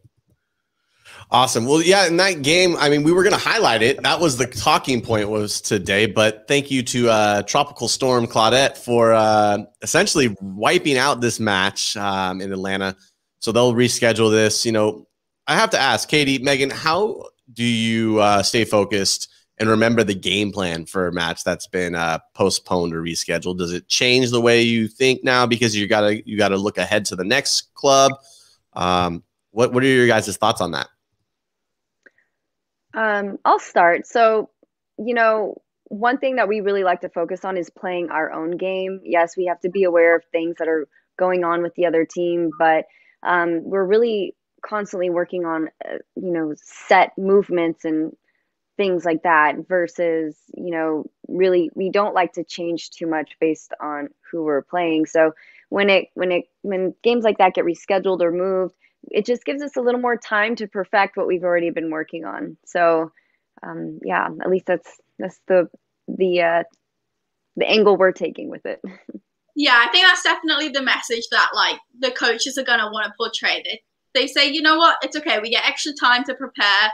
Awesome. Well, yeah, in that game, I mean, we were going to highlight it. That was the talking point was today. But thank you to Tropical Storm Claudette for essentially wiping out this match in Atlanta. So they'll reschedule this. You know, I have to ask, Katie, Megan, how do you stay focused and remember the game plan for a match that's been postponed or rescheduled? Does it change the way you think now because you gotta look ahead to the next club? What are your guys' thoughts on that? I'll start. So, you know, one thing that we really like to focus on is playing our own game. Yes, we have to be aware of things that are going on with the other team, but we're really constantly working on, you know, set movements and things like that versus, you know, really we don't like to change too much based on who we're playing. So when games like that get rescheduled or moved, it just gives us a little more time to perfect what we've already been working on. So yeah, at least that's the angle we're taking with it. Yeah, I think that's definitely the message that like the coaches are going to want to portray. They say, you know what, it's okay. We get extra time to prepare.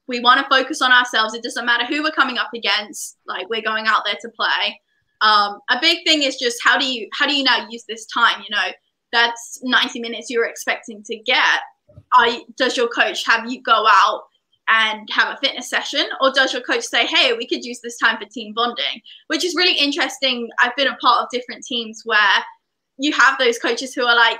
We want to focus on ourselves. It doesn't matter who we're coming up against. Like we're going out there to play. A big thing is just how do you now use this time? You know, that's 90 minutes you're expecting to get. Does your coach have you go out and have a fitness session, or does your coach say, hey, we could use this time for team bonding, which is really interesting. I've been a part of different teams where you have those coaches who are like,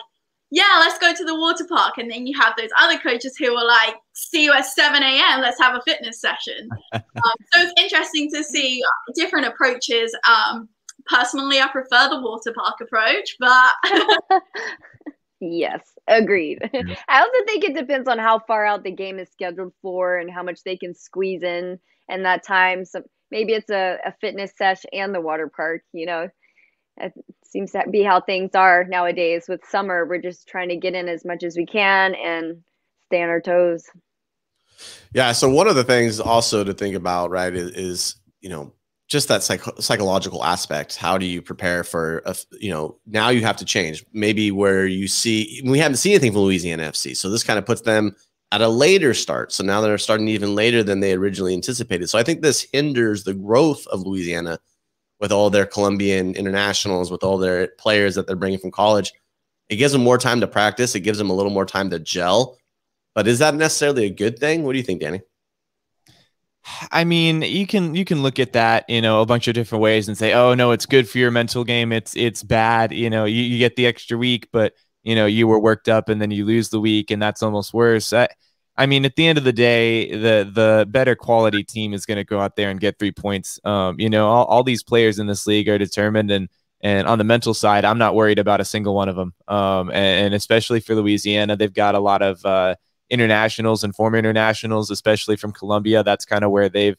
yeah, let's go to the water park. And then you have those other coaches who are like, see you at 7 a.m. Let's have a fitness session. So it's interesting to see different approaches. Personally, I prefer the water park approach, but yes, agreed. I also think it depends on how far out the game is scheduled for and how much they can squeeze in that time. So maybe it's a fitness sesh and the water park, you know. It seems to be how things are nowadays. With summer, we're just trying to get in as much as we can and stay on our toes. Yeah. So one of the things also to think about, right, is you know, just that psychological aspect. How do you prepare for, you know, now you have to change maybe where you see, we haven't seen anything from Louisiana FC. So this kind of puts them at a later start. So now they're starting even later than they originally anticipated. So I think this hinders the growth of Louisiana with all their Colombian internationals, with all their players that they're bringing from college. It gives them more time to practice. It gives them a little more time to gel. But is that necessarily a good thing? What do you think, Danny? I mean, you can look at that, you know, a bunch of different ways and say, oh no, it's good for your mental game. It's bad. You know, you get the extra week, but you know, you were worked up and then you lose the week and that's almost worse. I mean, at the end of the day, the better quality team is going to go out there and get 3 points. You know, all these players in this league are determined, and on the mental side, I'm not worried about a single one of them. And especially for Louisiana, they've got a lot of internationals and former internationals, especially from Colombia. That's kind of where they've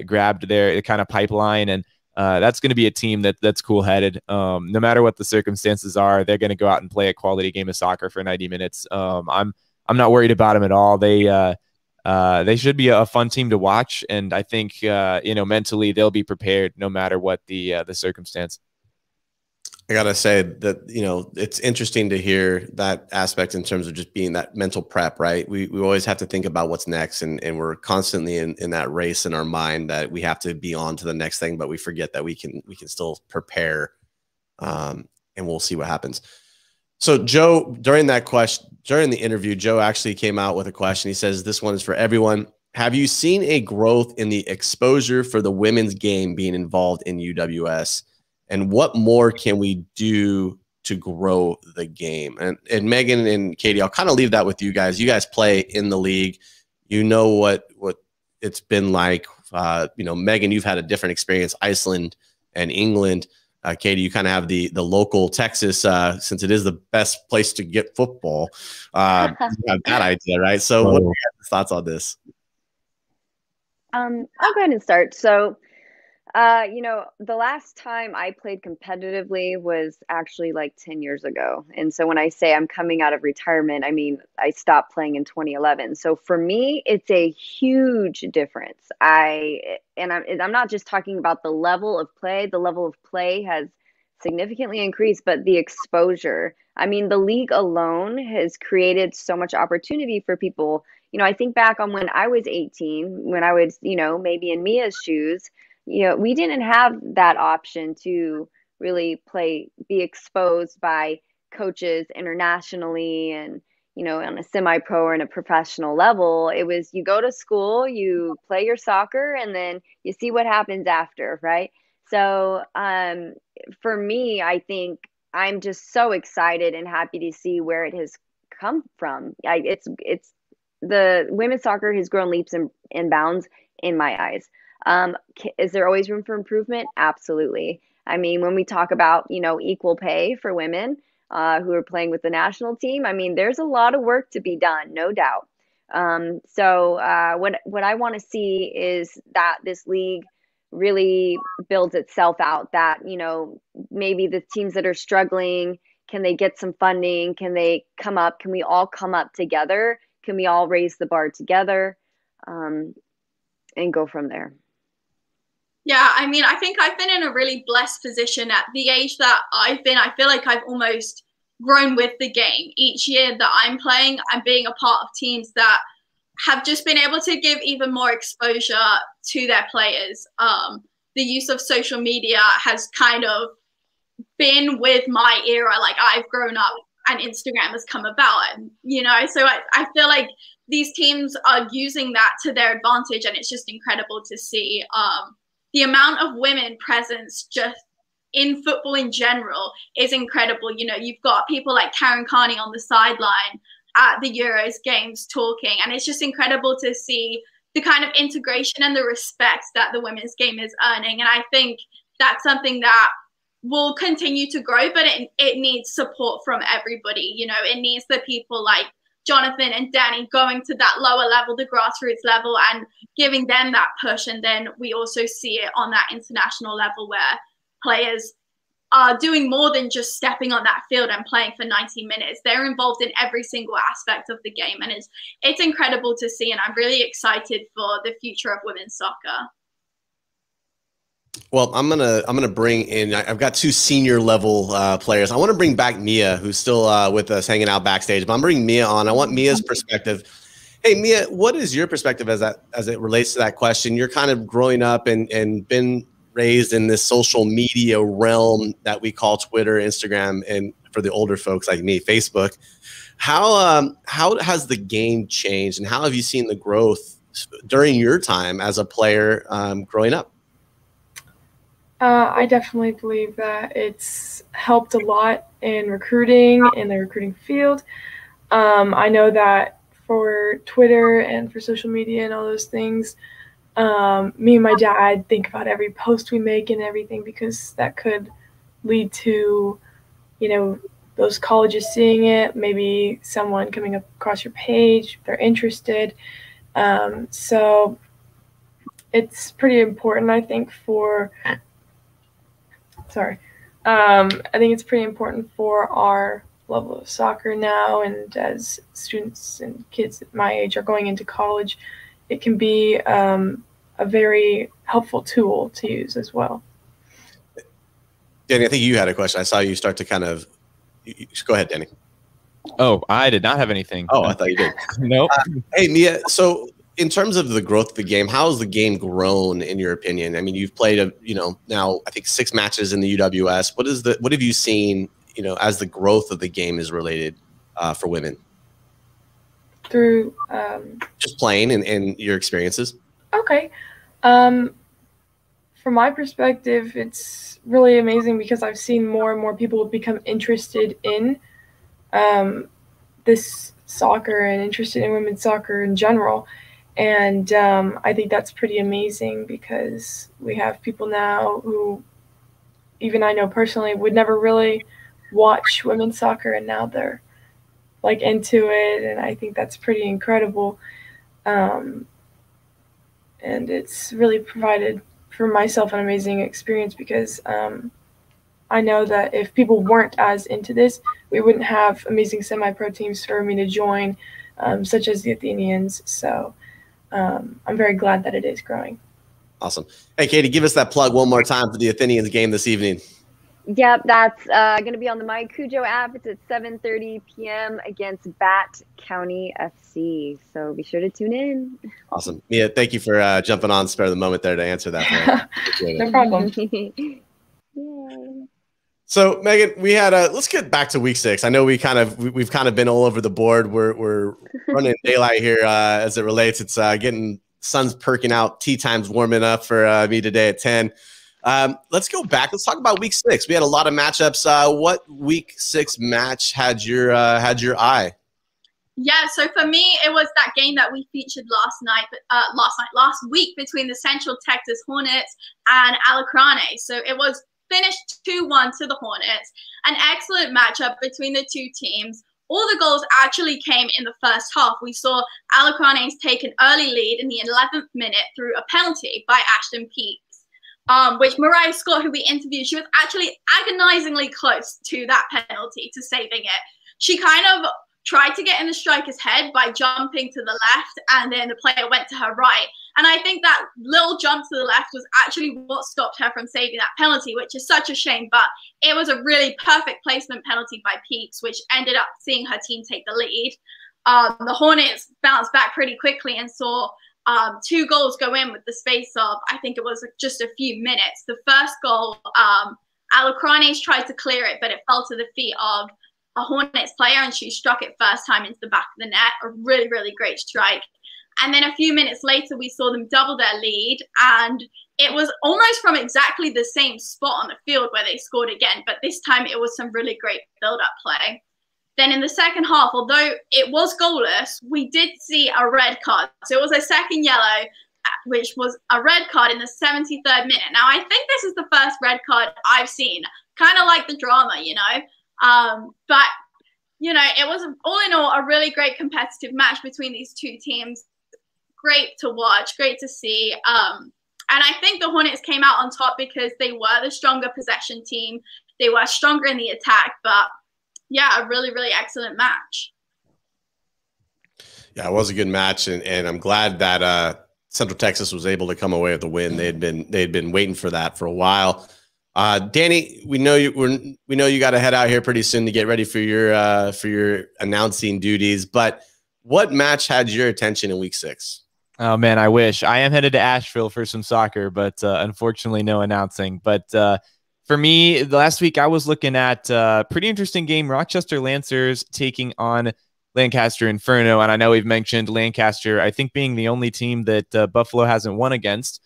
grabbed their kind of pipeline, and that's going to be a team that's cool-headed. No matter what the circumstances are, they're going to go out and play a quality game of soccer for 90 minutes. I'm not worried about them at all. They should be a fun team to watch, and I think you know, mentally they'll be prepared no matter what the circumstance. I gotta say that, you know, it's interesting to hear that aspect in terms of just being that mental prep, right? We always have to think about what's next, and we're constantly in that race in our mind that we have to be on to the next thing, but we forget that we can still prepare, and we'll see what happens. So Joe, during the interview, Joe actually came out with a question. He says, this one is for everyone. Have you seen a growth in the exposure for the women's game being involved in UWS? And what more can we do to grow the game? And Megan and Katie, I'll kind of leave that with you guys. You guys play in the league. You know what it's been like. Megan, you've had a different experience, Iceland and England. Katie, you kind of have the local Texas, since it is the best place to get football. You have that idea, right? So what are your thoughts on this? I'll go ahead and start. So, the last time I played competitively was actually like 10 years ago. And so when I say I'm coming out of retirement, I mean, I stopped playing in 2011. So for me, it's a huge difference. I'm not just talking about the level of play. The level of play has significantly increased, but the exposure, I mean, the league alone has created so much opportunity for people. I think back on when I was 18, when I was, maybe in Mia's shoes, we didn't have that option to really be exposed by coaches internationally and, on a semi-pro or in a professional level. It was, you go to school, you play your soccer, and then you see what happens after, right? So for me, I think I'm just so excited and happy to see where it has come from. The women's soccer has grown leaps and bounds in my eyes. Is there always room for improvement? Absolutely. I mean, when we talk about, equal pay for women who are playing with the national team, I mean, there's a lot of work to be done, no doubt. So what I want to see is that this league really builds itself out, that, maybe the teams that are struggling, can they get some funding? Can they come up? Can we all come up together? Can we all raise the bar together and go from there? Yeah, I mean, I think I've been in a really blessed position at the age that I've been. I feel like I've almost grown with the game. Each year that I'm playing, I'm being a part of teams that have just been able to give even more exposure to their players. The use of social media has kind of been with my era. Like, I've grown up and Instagram has come about, and so I feel like these teams are using that to their advantage, and it's just incredible to see the amount of women presence just in football in general is incredible. You've got people like Karen Carney on the sideline at the Euros games talking, and it's just incredible to see the kind of integration and the respect that the women's game is earning. And I think that's something that will continue to grow, but it needs support from everybody. It needs the people like Jonathan and Danny going to that lower level, the grassroots level, and giving them that push. And then we also see it on that international level where players are doing more than just stepping on that field and playing for 90 minutes. They're involved in every single aspect of the game, and it's incredible to see. And I'm really excited for the future of women's soccer. Well, I'm gonna bring in. I've got two senior level players. I want to bring back Mia, who's still with us, hanging out backstage. But I'm bringing Mia on. I want Mia's perspective. Hey, Mia, what is your perspective as it relates to that question? You're kind of growing up and been raised in this social media realm that we call Twitter, Instagram, and for the older folks like me, Facebook. How has the game changed, and how have you seen the growth during your time as a player growing up? I definitely believe that it's helped a lot in recruiting, in the recruiting field. I know that for Twitter and for social media and all those things, me and my dad think about every post we make and everything, because that could lead to, those colleges seeing it, maybe someone coming across your page, if they're interested. So it's pretty important, I think, I think it's pretty important for our level of soccer now, and as students and kids at my age are going into college, it can be a very helpful tool to use as well. Danny, I think you had a question. I saw you start to kind of go ahead, Danny. Oh, I did not have anything. Oh, I thought you did. Nope. Hey, Mia, so in terms of the growth of the game, how has the game grown in your opinion? I mean, you've played now I think 6 matches in the UWS. What have you seen as the growth of the game is related for women? Through just playing and your experiences. Okay. From my perspective, it's really amazing because I've seen more and more people become interested in this soccer and interested in women's soccer in general. And I think that's pretty amazing because we have people now who, even I know personally, would never really watch women's soccer, and now they're like into it, and I think that's pretty incredible. And it's really provided for myself an amazing experience because I know that if people weren't as into this, we wouldn't have amazing semi-pro teams for me to join, such as the Athenians. So I'm very glad that it is growing. Awesome. Hey, Katie, give us that plug one more time for the Athenians game this evening. Yep, that's going to be on the My Cujo app. It's at 7:30 p.m. against Bat County FC. So be sure to tune in. Awesome. Mia, thank you for jumping on, spare the moment there to answer that. No problem. Yeah. So, Megan, we had let's get back to week 6. I know we've kind of been all over the board. We're running daylight here as it relates. It's getting sun's perking out, tea time's warming up for me today at 10. Let's go back. Let's talk about week 6. We had a lot of matchups. What week 6 match had your eye? Yeah, so for me, it was that game that we featured last week between the Central Texas Hornets and Alacrane. So it was finished 2-1 to the Hornets. An excellent matchup between the two teams. All the goals actually came in the first half. We saw Alacrane's take an early lead in the 11th minute through a penalty by Ashton Peets. Which Mariah Scott, who we interviewed, she was actually agonizingly close to that penalty, to saving it. She kind of tried to get in the striker's head by jumping to the left, and then the player went to her right. And I think that little jump to the left was actually what stopped her from saving that penalty, which is such a shame. But it was a really perfect placement penalty by Peets, which ended up seeing her team take the lead. The Hornets bounced back pretty quickly and saw 2 goals go in with the space of, I think it was just a few minutes. The first goal, Alacranes tried to clear it, but it fell to the feet of a Hornets player, and she struck it first time into the back of the net. A really, really great strike. And then a few minutes later, we saw them double their lead, and it was almost from exactly the same spot on the field where they scored again, but this time it was some really great build-up play. Then in the second half, although it was goalless, we did see a red card. So it was a second yellow, which was a red card in the 73rd minute. Now, I think this is the first red card I've seen. Kind of like the drama, But, it was all in all a really great competitive match between these two teams. Great to watch, great to see. And I think the Hornets came out on top because they were the stronger possession team. They were stronger in the attack, but yeah, a really, really excellent match. Yeah, it was a good match, and I'm glad that Central Texas was able to come away with the win. They'd been waiting for that for a while. Danny, we know you got to head out here pretty soon to get ready for your announcing duties. But what match had your attention in week 6? Oh man, I wish. I am headed to Asheville for some soccer, but unfortunately, no announcing. But for me, last week I was looking at a pretty interesting game. Rochester Lancers taking on Lancaster Inferno. And I know we've mentioned Lancaster, I think, being the only team that Buffalo hasn't won against.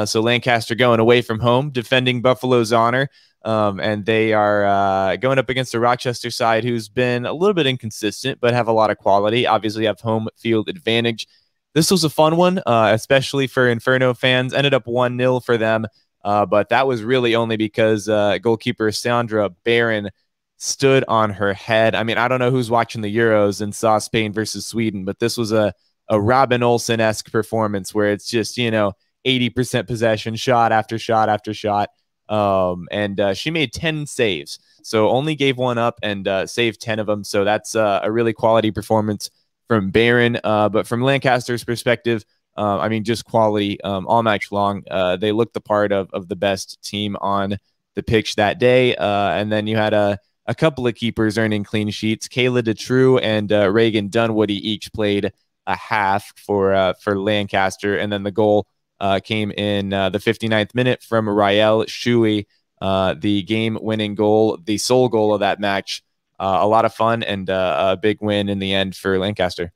So Lancaster going away from home, defending Buffalo's honor. And they are going up against a Rochester side who's been a little bit inconsistent, but have a lot of quality. Obviously have home field advantage. This was a fun one, especially for Inferno fans. Ended up 1-0 for them. But that was really only because goalkeeper Sandra Barron stood on her head. I mean, I don't know who's watching the Euros and saw Spain versus Sweden, but this was a Robin Olsen-esque performance where it's just, 80% possession, shot after shot after shot. And she made 10 saves. So only gave one up and saved 10 of them. So that's a really quality performance from Barron. But from Lancaster's perspective, just quality all match long. They looked the part of the best team on the pitch that day. And then you had a couple of keepers earning clean sheets. Kayla DeTrue and Reagan Dunwoody each played a half for Lancaster. And then the goal came in the 59th minute from Rael Shui. the game-winning goal, the sole goal of that match. A lot of fun and a big win in the end for Lancaster.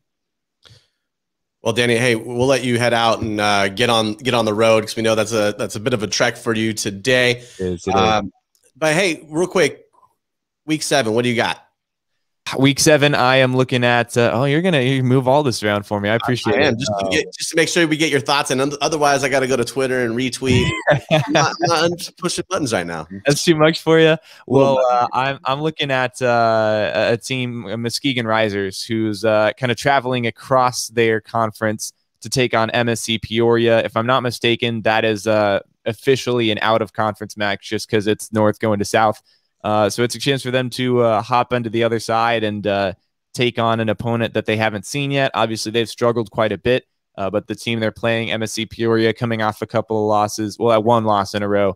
Well, Danny, hey, we'll let you head out and get on the road because we know that's a bit of a trek for you today. It is. But hey, real quick, week 7, what do you got? Week 7, I am looking at. You move all this around for me. I appreciate it. Just to make sure we get your thoughts, and otherwise, I got to go to Twitter and retweet. I'm not pushing buttons right now. That's too much for you. Well, I'm looking at a team, Muskegon Risers, who's kind of traveling across their conference to take on MSC Peoria. If I'm not mistaken, that is officially an out of conference match, just because it's north going to south. So it's a chance for them to hop onto the other side and take on an opponent that they haven't seen yet. Obviously, they've struggled quite a bit, but the team they're playing, MSC Peoria, coming off a couple of losses, well, one loss in a row,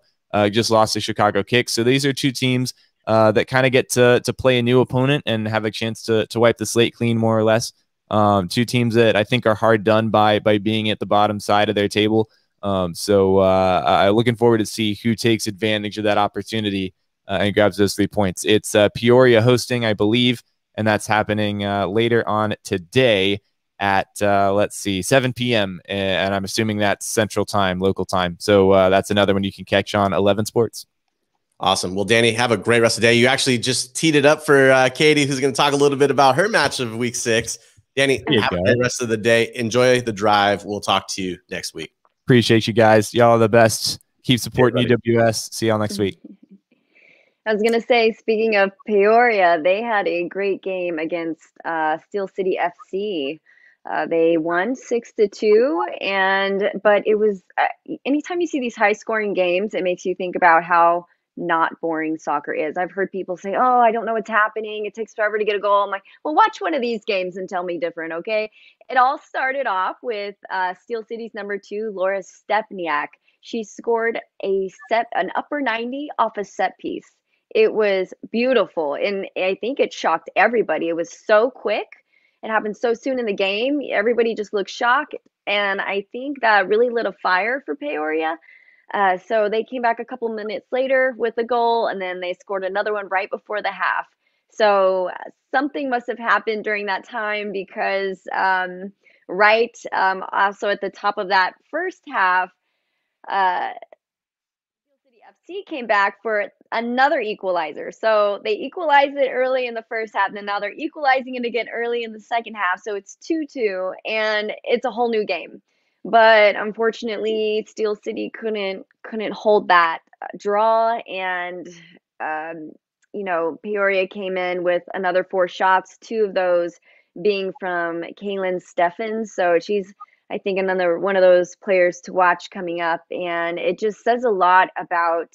just lost to Chicago Kicks. So these are two teams that kind of get to play a new opponent and have a chance to wipe the slate clean, more or less. Two teams that I think are hard done by being at the bottom side of their table. So I'm looking forward to see who takes advantage of that opportunity and grabs those 3 points. It's Peoria hosting, I believe, and that's happening later on today at, 7 p.m. And I'm assuming that's Central Time, local time. So that's another one you can catch on 11 Sports. Awesome. Well, Danny, have a great rest of the day. You actually just teed it up for Katie, who's going to talk a little bit about her match of week 6. Danny, have a great rest of the day. Enjoy the drive. We'll talk to you next week. Appreciate you guys. Y'all are the best. Keep supporting UWS. See y'all next week. I was going to say, speaking of Peoria, they had a great game against Steel City FC. They won 6-2, but it was anytime you see these high-scoring games, it makes you think about how not boring soccer is. I've heard people say, "Oh, I don't know what's happening. It takes forever to get a goal." I'm like, "Well, watch one of these games and tell me different, okay?" It all started off with Steel City's number 2, Laura Stepniak. She scored an upper 90 off a set piece. It was beautiful, and I think it shocked everybody. It was so quick. It happened so soon in the game. Everybody just looked shocked, and I think that really lit a fire for Peoria. So they came back a couple minutes later with a goal, and then they scored another one right before the half. So something must have happened during that time because also at the top of that first half, FC came back for another equalizer. So they equalized it early in the first half, and then now they're equalizing it again early in the second half. So it's 2-2, and it's a whole new game. But unfortunately, Steel City couldn't hold that draw, and Peoria came in with another 4 shots, 2 of those being from Kaylin Steffens. So she's, I think, another one of those players to watch coming up. And it just says a lot about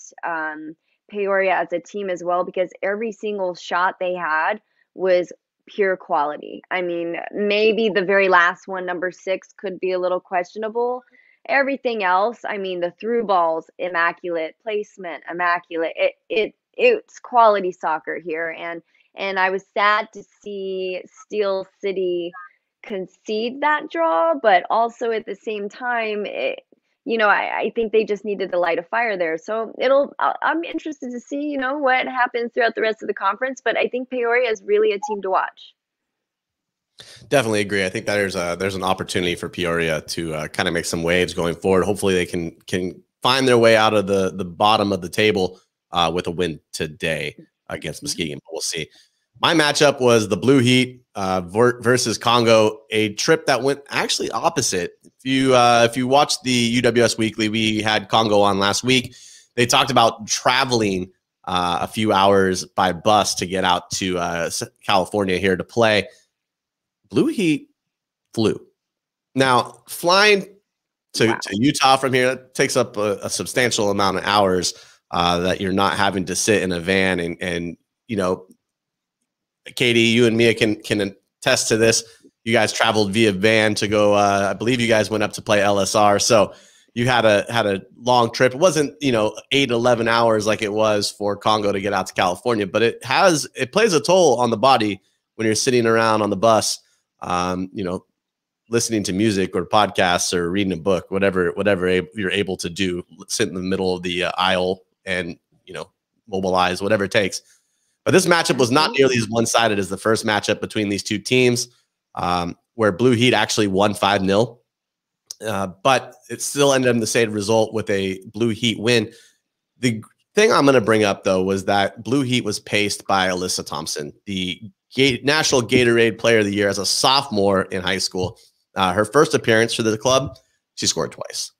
Peoria as a team as well, because every single shot they had was pure quality. I mean, maybe the very last one, number 6, could be a little questionable. Everything else, I mean, the through balls, immaculate, placement, immaculate. It's quality soccer here. And I was sad to see Steel City concede that draw, but also at the same time, I think they just needed to light a fire there. So I'm interested to see, what happens throughout the rest of the conference, but I think Peoria is really a team to watch. Definitely agree. I think that there's an opportunity for Peoria to kind of make some waves going forward. Hopefully they can find their way out of the bottom of the table with a win today against Muskegon. We'll see. My matchup was the Blue Heat versus Congo, a trip that went actually opposite. If you watched the UWS Weekly, we had Congo on last week. They talked about traveling a few hours by bus to get out to California here to play. Blue Heat flew. Now, flying to Utah from here, that takes up a substantial amount of hours that you're not having to sit in a van. And Katie, you and Mia can attest to this. You guys traveled via van to go. I believe you guys went up to play LSR. So you had a long trip. It wasn't 8-11 hours like it was for Congo to get out to California, but it plays a toll on the body when you're sitting around on the bus, listening to music or podcasts or reading a book, whatever you're able to do. Sit in the middle of the aisle and mobilize, whatever it takes. But this matchup was not nearly as one-sided as the first matchup between these two teams, where Blue Heat actually won 5-0. But it still ended in the same result with a Blue Heat win. The thing I'm going to bring up, though, was that Blue Heat was paced by Alyssa Thompson, the National Gatorade Player of the Year as a sophomore in high school. Her first appearance for the club, she scored twice.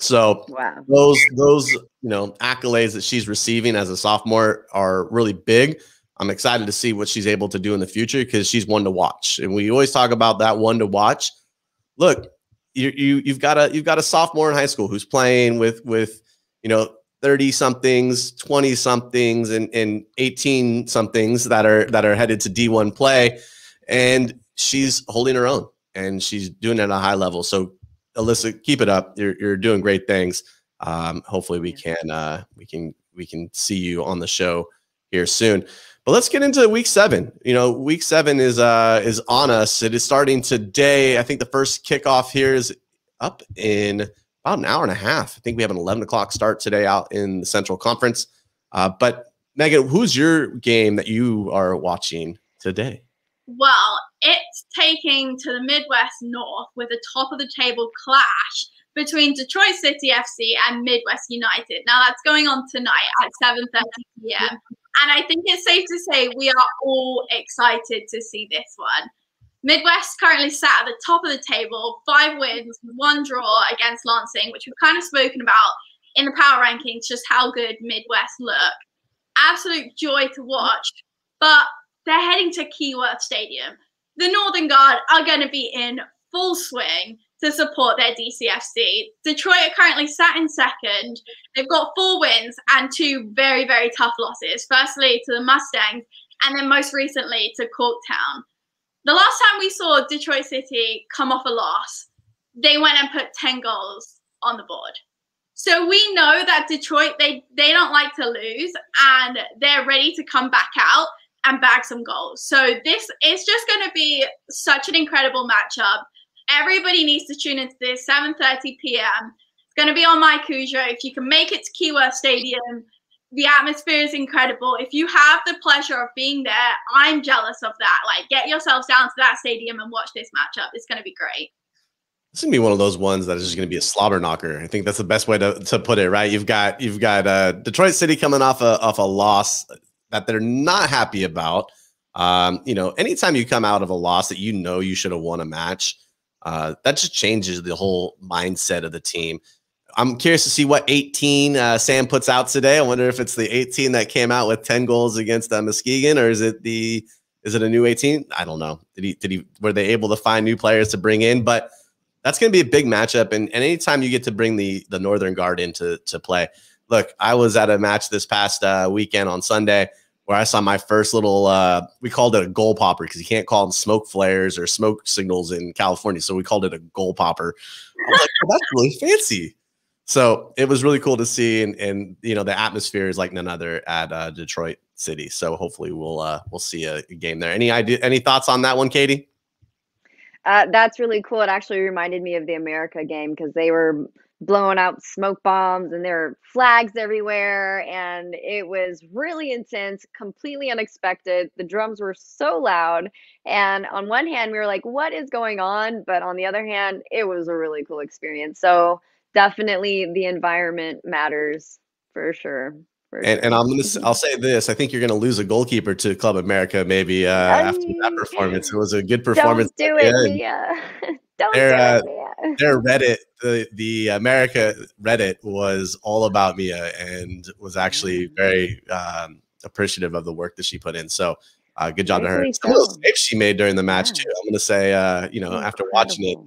So those accolades that she's receiving as a sophomore are really big. I'm excited to see what she's able to do in the future because she's one to watch, and we always talk about that one to watch. Look, you've got a sophomore in high school who's playing with 30 somethings, 20 somethings, and 18 somethings that are headed to D1 play, and she's holding her own and she's doing it at a high level. So Alyssa, keep it up. You're doing great things. Hopefully we can see you on the show here soon. But let's get into week 7. Week 7 is on us. It is starting today. I think the first kickoff here is up in about an hour and a half. I think we have an 11 o'clock start today out in the Central Conference. But Megan, who's your game that you are watching today? Well, it's taking to the Midwest North with a top-of-the-table clash between Detroit City FC and Midwest United. Now, that's going on tonight at 7:30 p.m. And I think it's safe to say we are all excited to see this one. Midwest currently sat at the top of the table, 5 wins, 1 draw against Lansing, which we've kind of spoken about in the power rankings, just how good Midwest look. Absolute joy to watch, but they're heading to Keyworth Stadium. The Northern Guard are going to be in full swing to support their DCFC. Detroit are currently sat in second. They've got 4 wins and 2 very, very tough losses. Firstly to the Mustangs, and then most recently to Corktown. The last time we saw Detroit City come off a loss, they went and put 10 goals on the board. So we know that Detroit, they don't like to lose, and they're ready to come back out and bag some goals. So this is just going to be such an incredible matchup. Everybody needs to tune into this, 7:30 p.m. It's going to be on my Cujo. If you can make it to Keyworth Stadium, the atmosphere is incredible. If you have the pleasure of being there, I'm jealous of that. Like, get yourselves down to that stadium and watch this matchup. It's going to be great. This is going to be one of those ones that is just going to be a slobber knocker. I think that's the best way to put it, right? You've got Detroit City coming off a loss that they're not happy about. Anytime you come out of a loss that you should have won a match, that just changes the whole mindset of the team. I'm curious to see what 18 Sam puts out today. I wonder if it's the 18 that came out with 10 goals against Muskegon, or is it a new 18? I don't know. Were they able to find new players to bring in? But that's going to be a big matchup. And anytime you get to bring the Northern Guard into play. Look, I was at a match this past weekend on Sunday where I saw my first little, we called it a goal popper because you can't call them smoke flares or smoke signals in California. So we called it a goal popper. I was like, oh, that's really fancy. So it was really cool to see. And the atmosphere is like none other at Detroit City. So hopefully we'll see a game there. Any thoughts on that one, Katie? That's really cool. It actually reminded me of the America game because they were blowing out smoke bombs and there were flags everywhere, and it was really intense, completely unexpected. The drums were so loud, and on one hand we were like, what is going on? But on the other hand, it was a really cool experience. So definitely the environment matters for sure. And I'll say this: I think you're gonna lose a goalkeeper to Club America maybe after that performance. It was a good performance. Don't do it, Mia. Don't do it, Mia. Their Reddit, the America Reddit was all about Mia and was actually very appreciative of the work that she put in. So good job to her. Some of those saves she made during the match too. I'm gonna say, after watching it,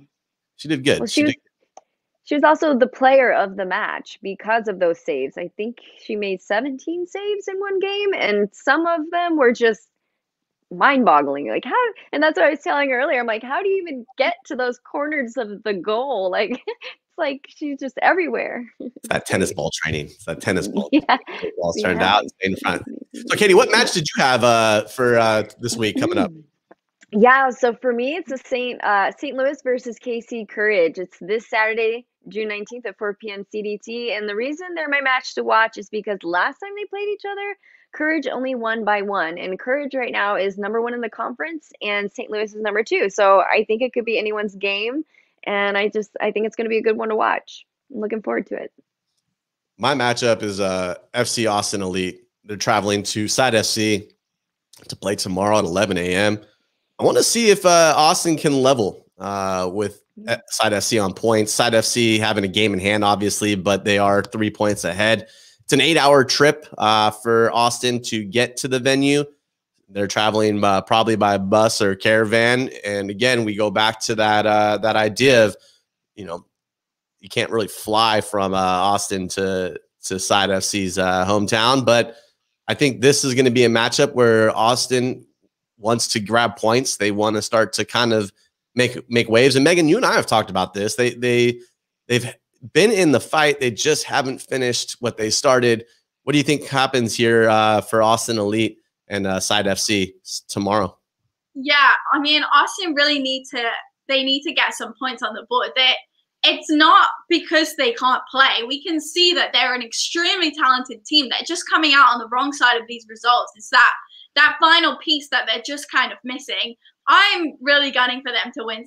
she did good. Well, she was also the player of the match because of those saves. I think she made 17 saves in one game, and some of them were just mind-boggling. Like, how? And that's what I was telling her earlier. I'm like, how do you even get to those corners of the goal? Like, it's like she's just everywhere. It's that tennis ball training. It's that tennis ball. Yeah. The ball's turned out and stay in front. So, Katie, what match did you have for this week coming up? Yeah, so for me, it's a St. Louis versus KC Courage. It's this Saturday, June 19th at 4 p.m. CDT. And the reason they're my match to watch is because last time they played each other, Courage only won by 1. And Courage right now is #1 in the conference, and St. Louis is #2. So I think it could be anyone's game. And I think it's going to be a good one to watch. I'm looking forward to it. My matchup is FC Austin Elite. They're traveling to Side FC to play tomorrow at 11 a.m. I want to see if Austin can level with Side FC on points. Side FC having a game in hand, obviously, but they are 3 points ahead. It's an 8-hour trip for Austin to get to the venue. They're traveling probably by bus or caravan. And again, we go back to that idea of, you can't really fly from Austin to Side FC's hometown. But I think this is going to be a matchup where Austin wants to grab points. They want to start to kind of make waves. And Megan, you and I have talked about this. They've been in the fight. They just haven't finished what they started. What do you think happens here for Austin Elite and Side FC tomorrow? Yeah, I mean, Austin really need to get some points on the board. It's not because they can't play. We can see that they're an extremely talented team. They're just coming out on the wrong side of these results. It's that final piece that they're just kind of missing. I'm really gunning for them to win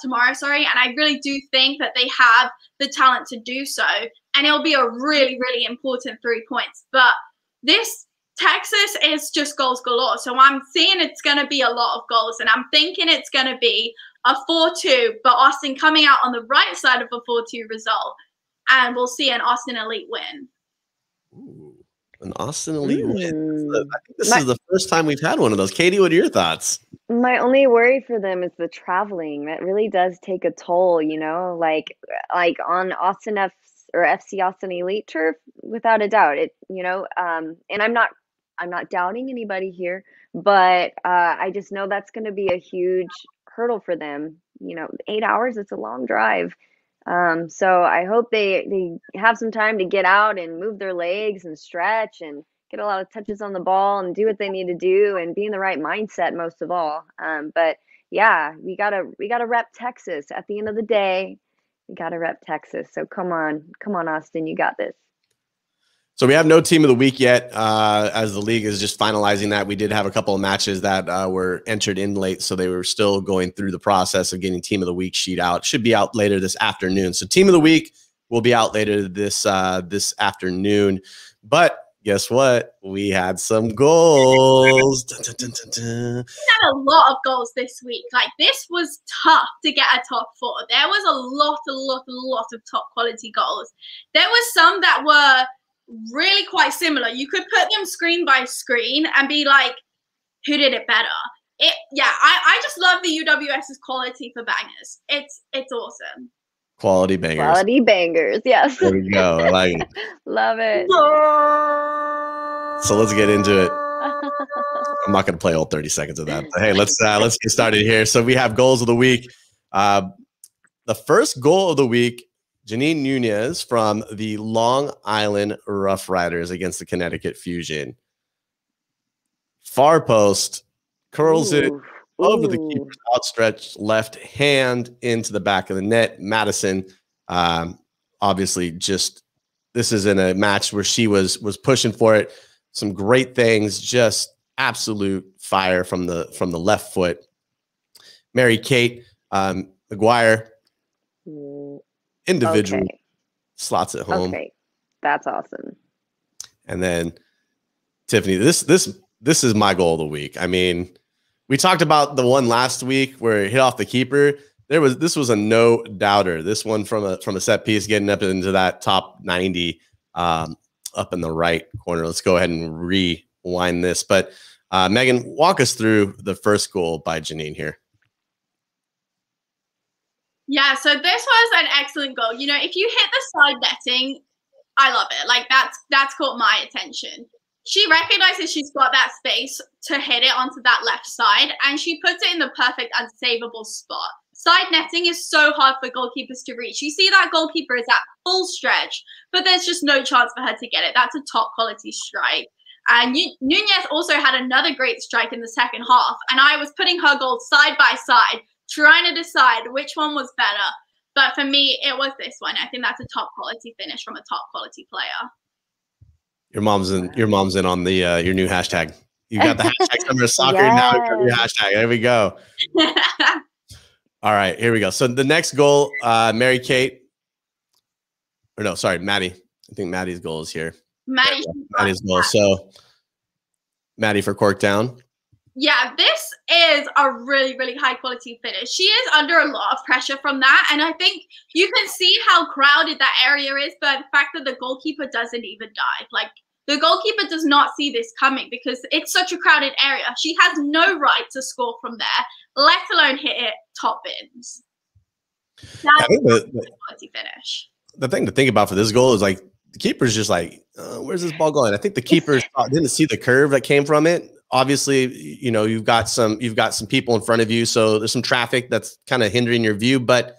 tomorrow, and I really do think that they have the talent to do so, and it'll be a really, really important 3 points. But this Texas is just goals galore, so I'm seeing it's going to be a lot of goals, and I'm thinking it's going to be a 4-2, but Austin coming out on the right side of a 4-2 result, and we'll see an Austin Elite win. Ooh, an Austin Elite win. I think this is the first time we've had one of those. Katie, what are your thoughts? My only worry for them is the traveling. That really does take a toll, like on Austin FC Austin Elite turf, without a doubt. And I'm not doubting anybody here, but I just know that's going to be a huge hurdle for them. 8 hours, it's a long drive. So I hope they have some time to get out and move their legs and stretch and get a lot of touches on the ball and do what they need to do and be in the right mindset most of all. But yeah, we gotta rep Texas at the end of the day. We gotta rep Texas. So come on, Austin, you got this. So we have no team of the week yet, as the league is just finalizing that. We did have a couple of matches that were entered in late, so they were still going through the process of getting team of the week sheet out. Should be out later this afternoon. So team of the week will be out later this afternoon. But guess what? We had some goals. Dun, dun, dun, dun, dun. We had a lot of goals this week. Like, this was tough to get a top 4. There was a lot of top quality goals. There was some that were really quite similar. You could put them screen by screen and be like, who did it better? I just love the UWS's quality for bangers. It's awesome. Quality bangers. Quality bangers, yes. There we go. I like it. Love it. So let's get into it. I'm not going to play all 30 seconds of that. But hey, let's get started here. So we have goals of the week. The first goal of the week, Janine Nunez from the Long Island Rough Riders against the Connecticut Fusion. Far post, curls it over the keeper's outstretched left hand into the back of the net. Madison, obviously, this is in a match where she was pushing for it. Some great things, just absolute fire from the left foot. Mary Kate McGuire, individual slots it home. Okay, that's awesome. And then Tiffany, this is my goal of the week. I mean, we talked about the one last week where it hit off the keeper. This was a no doubter. This one from a set piece, getting up into that top 90, up in the right corner. Let's go ahead and rewind this. But Megan, walk us through the first goal by Janine here. Yeah, so this was an excellent goal. If you hit the side netting, I love it. Like, that's caught my attention. She recognizes she's got that space to hit it onto that left side, and she puts it in the perfect unsavable spot. Side netting is so hard for goalkeepers to reach. You see that goalkeeper is at full stretch, but there's just no chance for her to get it. That's a top quality strike. And Nunez also had another great strike in the second half, and I was putting her goals side by side, trying to decide which one was better. But for me, it was this one. I think that's a top quality finish from a top quality player. Your mom's in on the your new hashtag. You got the hashtag Summer Soccer. Now you got your hashtag. There we go. All right, here we go. So the next goal, Mary Kate, or no, sorry, Maddie. I think Maddie's goal is here. Maddie's goal. So Maddie for Corktown. Yeah, this is a really, really high quality finish. She is under a lot of pressure from that. And I think you can see how crowded that area is, but the fact that the goalkeeper doesn't even dive. Like, the goalkeeper does not see this coming because it's such a crowded area. She has no right to score from there, let alone hit it top bins. That's a quality finish. The thing to think about for this goal is like the keeper's just like, where's this ball going? I think the keeper didn't see the curve that came from it. Obviously, you know, you've got some people in front of you, so there's some traffic that's kind of hindering your view. But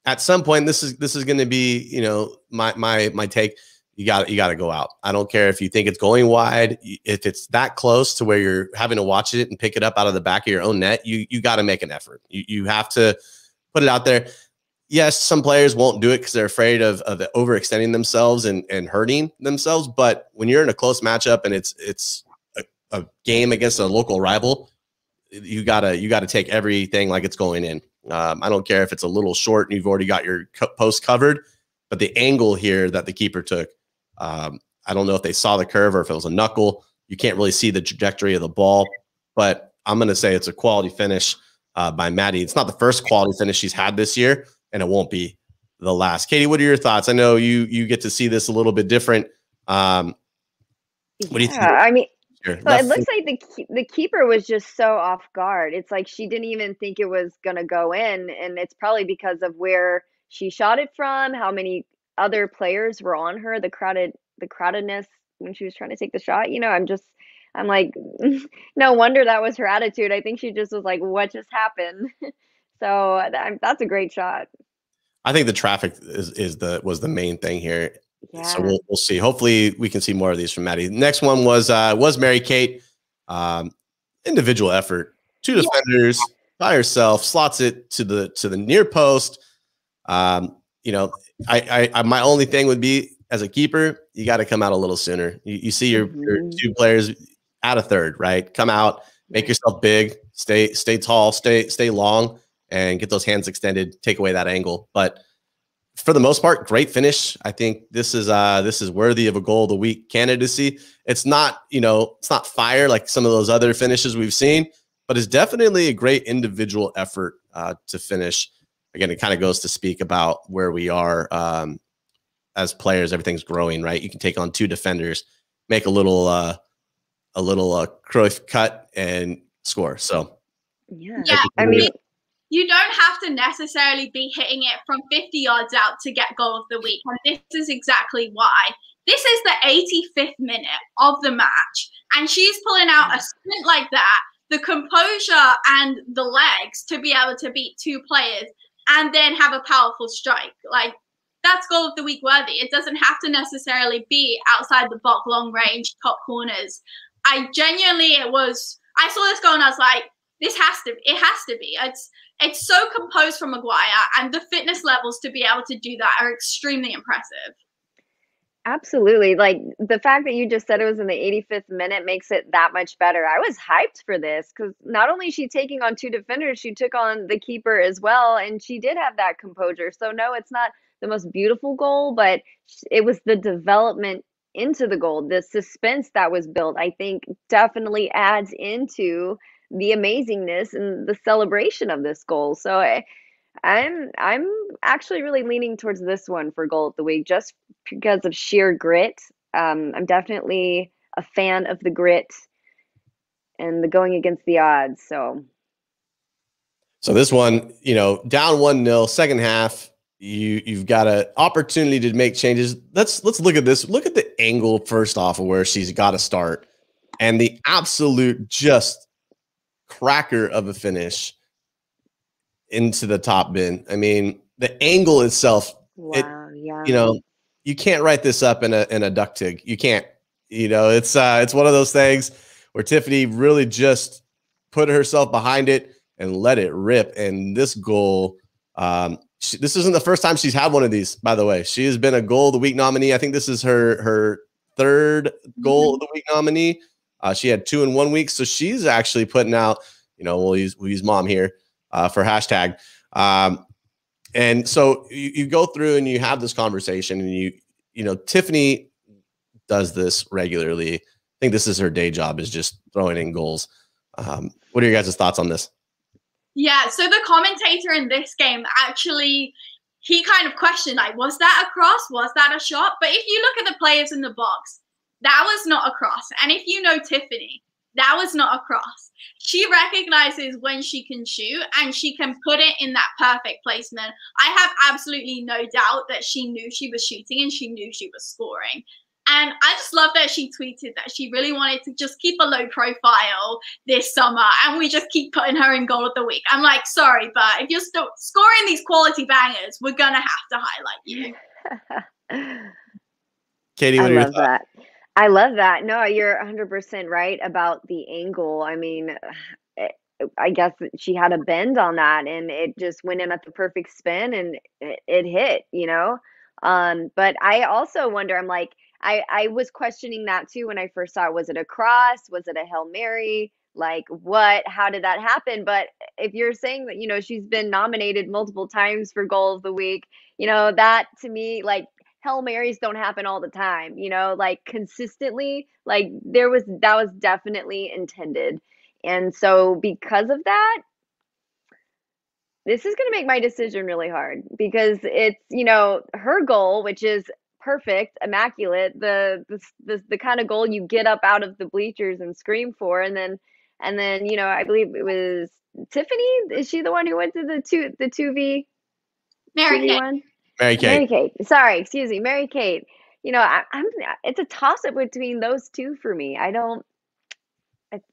at some point, this is going to be, you know, my take. You got to go out. I don't care if you think it's going wide. If it's that close to where you're having to watch it and pick it up out of the back of your own net, you got to make an effort. You have to put it out there. Yes, some players won't do it because they're afraid of overextending themselves and hurting themselves. But when you're in a close matchup and it's a game against a local rival, you gotta take everything like it's going in. I don't care if it's a little short and you've already got your post covered, but the angle here that the keeper took, I don't know if they saw the curve or if it was a knuckle. You can't really see the trajectory of the ball, but I'm going to say it's a quality finish by Maddie. It's not the first quality finish she's had this year, and it won't be the last. Katie, what are your thoughts? I know you get to see this a little bit different. What do you think? I mean, so it looks like the keeper was just so off guard. It's like she didn't even think it was going to go in, and it's probably because of where she shot it from, how many other players were on her, the crowdedness when she was trying to take the shot. You know, I'm like, no wonder that was her attitude. I think she just was like, what just happened? So that's a great shot. I think the traffic was the main thing here. Yeah. So we'll see. Hopefully we can see more of these from Maddie. Next one was Mary Kate. Individual effort. Two defenders by herself, slots it to the near post. You know, I my only thing would be as a keeper, you got to come out a little sooner. You see your two players at a third, right? Come out, make yourself big, stay tall, stay long, and get those hands extended, take away that angle. But for the most part, great finish. I think this is worthy of a goal of the week candidacy. It's not, you know, it's not fire like some of those other finishes we've seen, but it's definitely a great individual effort to finish. Again, it kind of goes to speak about where we are as players. Everything's growing, right? You can take on two defenders, make a little Cruyff cut and score. So yeah, I mean, you don't have to necessarily be hitting it from 50 yards out to get goal of the week. And this is exactly why. This is the 85th minute of the match, and she's pulling out a sprint like that, the composure and the legs to be able to beat two players and then have a powerful strike. Like, that's goal of the week worthy. It doesn't have to necessarily be outside the box, long range, top corners. I saw this goal and I was like, it has to be. It's so composed from Maguire, and the fitness levels to be able to do that are extremely impressive. Absolutely. Like, the fact that you just said it was in the 85th minute makes it that much better. I was hyped for this because not only is she taking on two defenders, she took on the keeper as well, and she did have that composure. So no, it's not the most beautiful goal, but it was the development into the goal, the suspense that was built, I think definitely adds into the amazingness and the celebration of this goal. So I'm actually really leaning towards this one for goal of the week just because of sheer grit. I'm definitely a fan of the grit and the going against the odds. So this one, you know, down 1-0, second half, you've got an opportunity to make changes. Let's look at this. Look at the angle first off of where she's got to start, and the absolute just cracker of a finish into the top bin. I mean, the angle itself, you know, you can't write this up in a duck tig. You can't, you know, it's one of those things where Tiffany really just put herself behind it and let it rip. And this goal, this isn't the first time she's had one of these, by the way. She has been a goal of the week nominee. I think this is her third goal of the week nominee. She had 2 in 1 week. So she's actually putting out, we'll use mom here for hashtag. And so you go through and you have this conversation, and Tiffany does this regularly. I think this is her day job, is just throwing in goals. What are your guys' thoughts on this? Yeah, so the commentator in this game actually, he kind of questioned, like, was that a cross? Was that a shot? But if you look at the players in the box, that was not a cross. And if you know Tiffany, that was not a cross. She recognizes when she can shoot, and she can put it in that perfect placement. I have absolutely no doubt that she knew she was shooting and she knew she was scoring. And I just love that she tweeted that she really wanted to just keep a low profile this summer, and we just keep putting her in goal of the week. I'm like, sorry, but if you're still scoring these quality bangers, we're going to have to highlight you. Katie, what are your thoughts? I love that. No, you're 100% right about the angle. I mean, I guess she had a bend on that, and it just went in at the perfect spin, and it hit, But I also wonder, I'm like, I was questioning that too when I first saw it. Was it a cross? Was it a Hail Mary? Like, what? How did that happen? But if you're saying that, she's been nominated multiple times for goal of the week, that to me, like, Hail Marys don't happen all the time, like consistently, like that was definitely intended. And so because of that, this is going to make my decision really hard, because it's, her goal, which is perfect, immaculate, the kind of goal you get up out of the bleachers and scream for. And then, I believe it was Tiffany. Is she the one who went to the 2v? Mary Kate. Mary Kate. Sorry, excuse me, Mary Kate. It's a toss up between those two for me.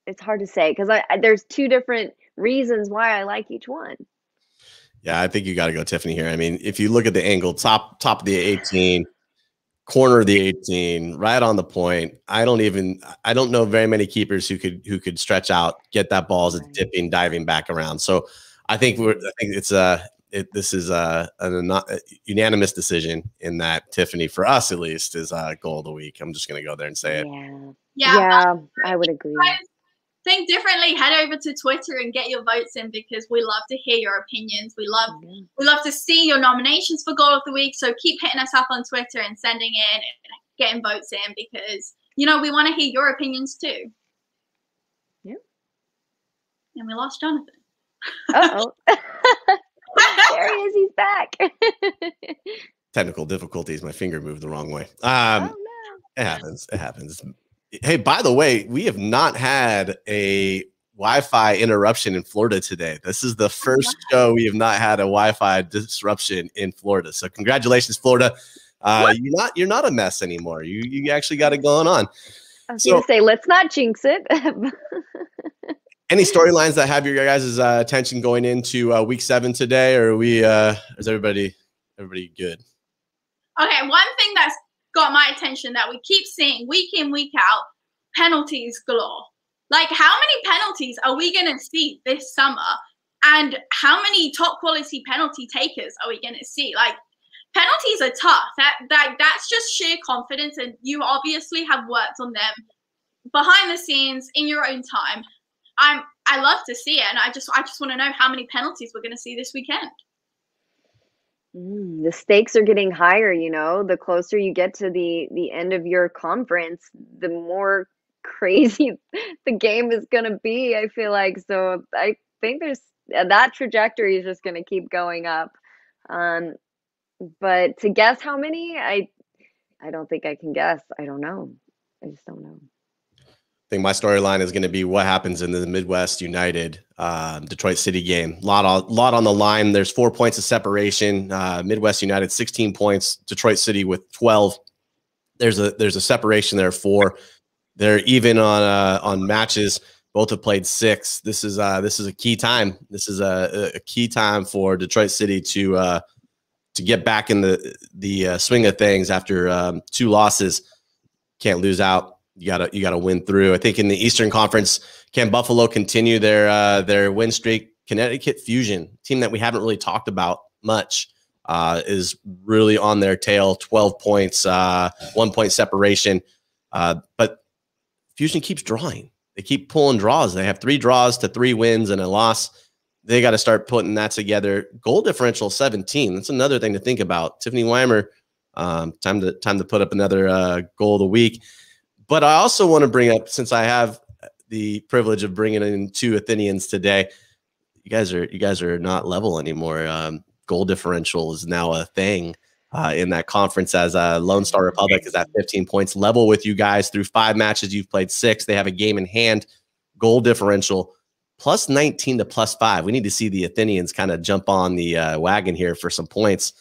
It's hard to say, because there's 2 different reasons why I like each one. Yeah, I think you got to go Tiffany here. I mean, if you look at the angle, top of the 18, corner of the 18, right on the point. I don't know very many keepers who could stretch out, get that ball as it's dipping, diving back around. So I think this is a unanimous decision in that Tiffany, for us at least, is goal of the week. I'm just going to go there and say it. Yeah, I would agree. Think differently. Head over to Twitter and get your votes in, because we love to hear your opinions. We love to see your nominations for goal of the week. So keep hitting us up on Twitter and sending in and getting votes in, because we want to hear your opinions too. Yeah. And we lost Jonathan. Uh-oh. There he is. He's back. Technical difficulties. My finger moved the wrong way. Oh, no. It happens. Hey, by the way, we have not had a Wi-Fi interruption in Florida today. This is the first show we have not had a Wi-Fi disruption in Florida. So congratulations, Florida. You're not a mess anymore. You actually got it going on. I was going to say, let's not jinx it. Any storylines that have your guys' attention going into week 7 today, or is everybody good? Okay, one thing that's got my attention that we keep seeing week in, week out, penalties galore. Like, how many penalties are we going to see this summer? And how many top quality penalty takers are we going to see? Like, penalties are tough. That's just sheer confidence, and you obviously have worked on them behind the scenes in your own time. I love to see it, and I just want to know how many penalties we're going to see this weekend. The stakes are getting higher, the closer you get to the end of your conference, the more crazy the game is going to be, I feel like. So I think that trajectory is just going to keep going up. But to guess how many, I don't think I can guess. I don't know. I just don't know. I think my storyline is going to be what happens in the Midwest United Detroit City game. Lot on the line. There's 4 points of separation. Midwest United 16 points. Detroit City with 12. There's a separation there of 4. They're even on matches. Both have played 6. This is a key time. This is a key time for Detroit City to get back in the swing of things after 2 losses. Can't lose out. You gotta win through. I think in the Eastern Conference, can Buffalo continue their win streak? Connecticut Fusion, team that we haven't really talked about much, is really on their tail. 12 points, 1 point separation. But Fusion keeps drawing. They keep pulling draws. They have 3 draws to 3 wins and a loss. They got to start putting that together. Goal differential 17. That's another thing to think about. Tiffany Weimer, time to put up another goal of the week. But I also want to bring up, since I have the privilege of bringing in 2 Athenians today, you guys are not level anymore. Goal differential is now a thing in that conference, as Lone Star Republic is at 15 points, level with you guys through 5 matches. You've played 6. They have a game in hand. Goal differential plus 19 to plus 5. We need to see the Athenians kind of jump on the wagon here for some points,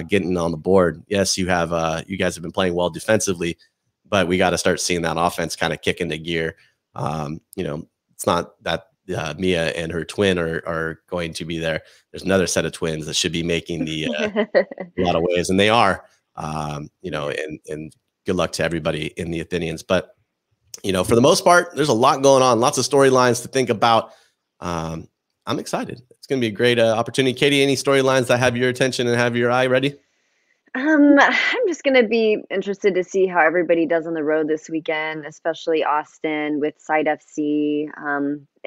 getting on the board. Yes, you guys have been playing well defensively, but we got to start seeing that offense kind of kick into gear. It's not that Mia and her twin are going to be there. There's another set of twins that should be making the a lot of waves, and they are. And good luck to everybody in the Athenians. But for the most part, there's a lot going on, lots of storylines to think about. I'm excited. It's going to be a great opportunity. Katie, any storylines that have your attention and have your eye ready? I'm just going to be interested to see how everybody does on the road this weekend, especially Austin with Side FC.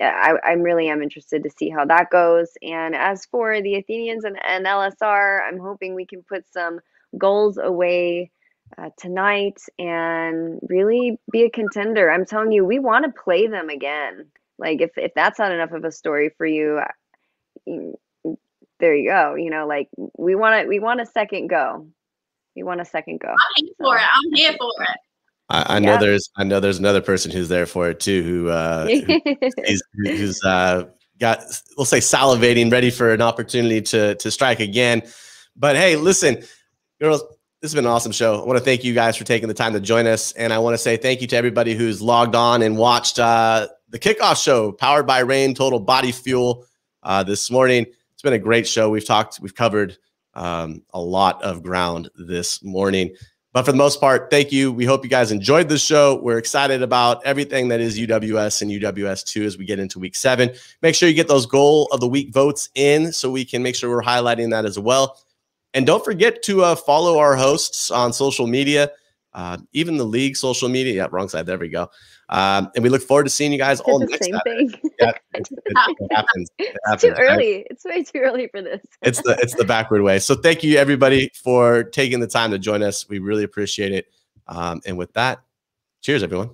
I really am interested to see how that goes. And as for the Athenians and LSR, I'm hoping we can put some goals away tonight and really be a contender. I'm telling you, we want to play them again. Like if that's not enough of a story for you, there you go. We want a second go. We want a second go. I'm here for it. I'm here for it. I know there's another person who's there for it too, who's got, we'll say, salivating, ready for an opportunity to strike again. But hey, listen, girls, this has been an awesome show. I want to thank you guys for taking the time to join us, and I want to say thank you to everybody who's logged on and watched the Kickoff show powered by Rain Total Body Fuel this morning. It's been a great show. We've covered a lot of ground this morning. But for the most part, thank you. We hope you guys enjoyed the show. We're excited about everything that is UWS and UWS2 as we get into week 7. Make sure you get those goal of the week votes in so we can make sure we're highlighting that as well. And don't forget to follow our hosts on social media, even the league social media. Yeah, wrong side. There we go. And we look forward to seeing you guys all next time. Yeah, it happens. It's too early. It's way too early for this. It's the backward way. So thank you, everybody, for taking the time to join us. We really appreciate it. And with that, cheers, everyone.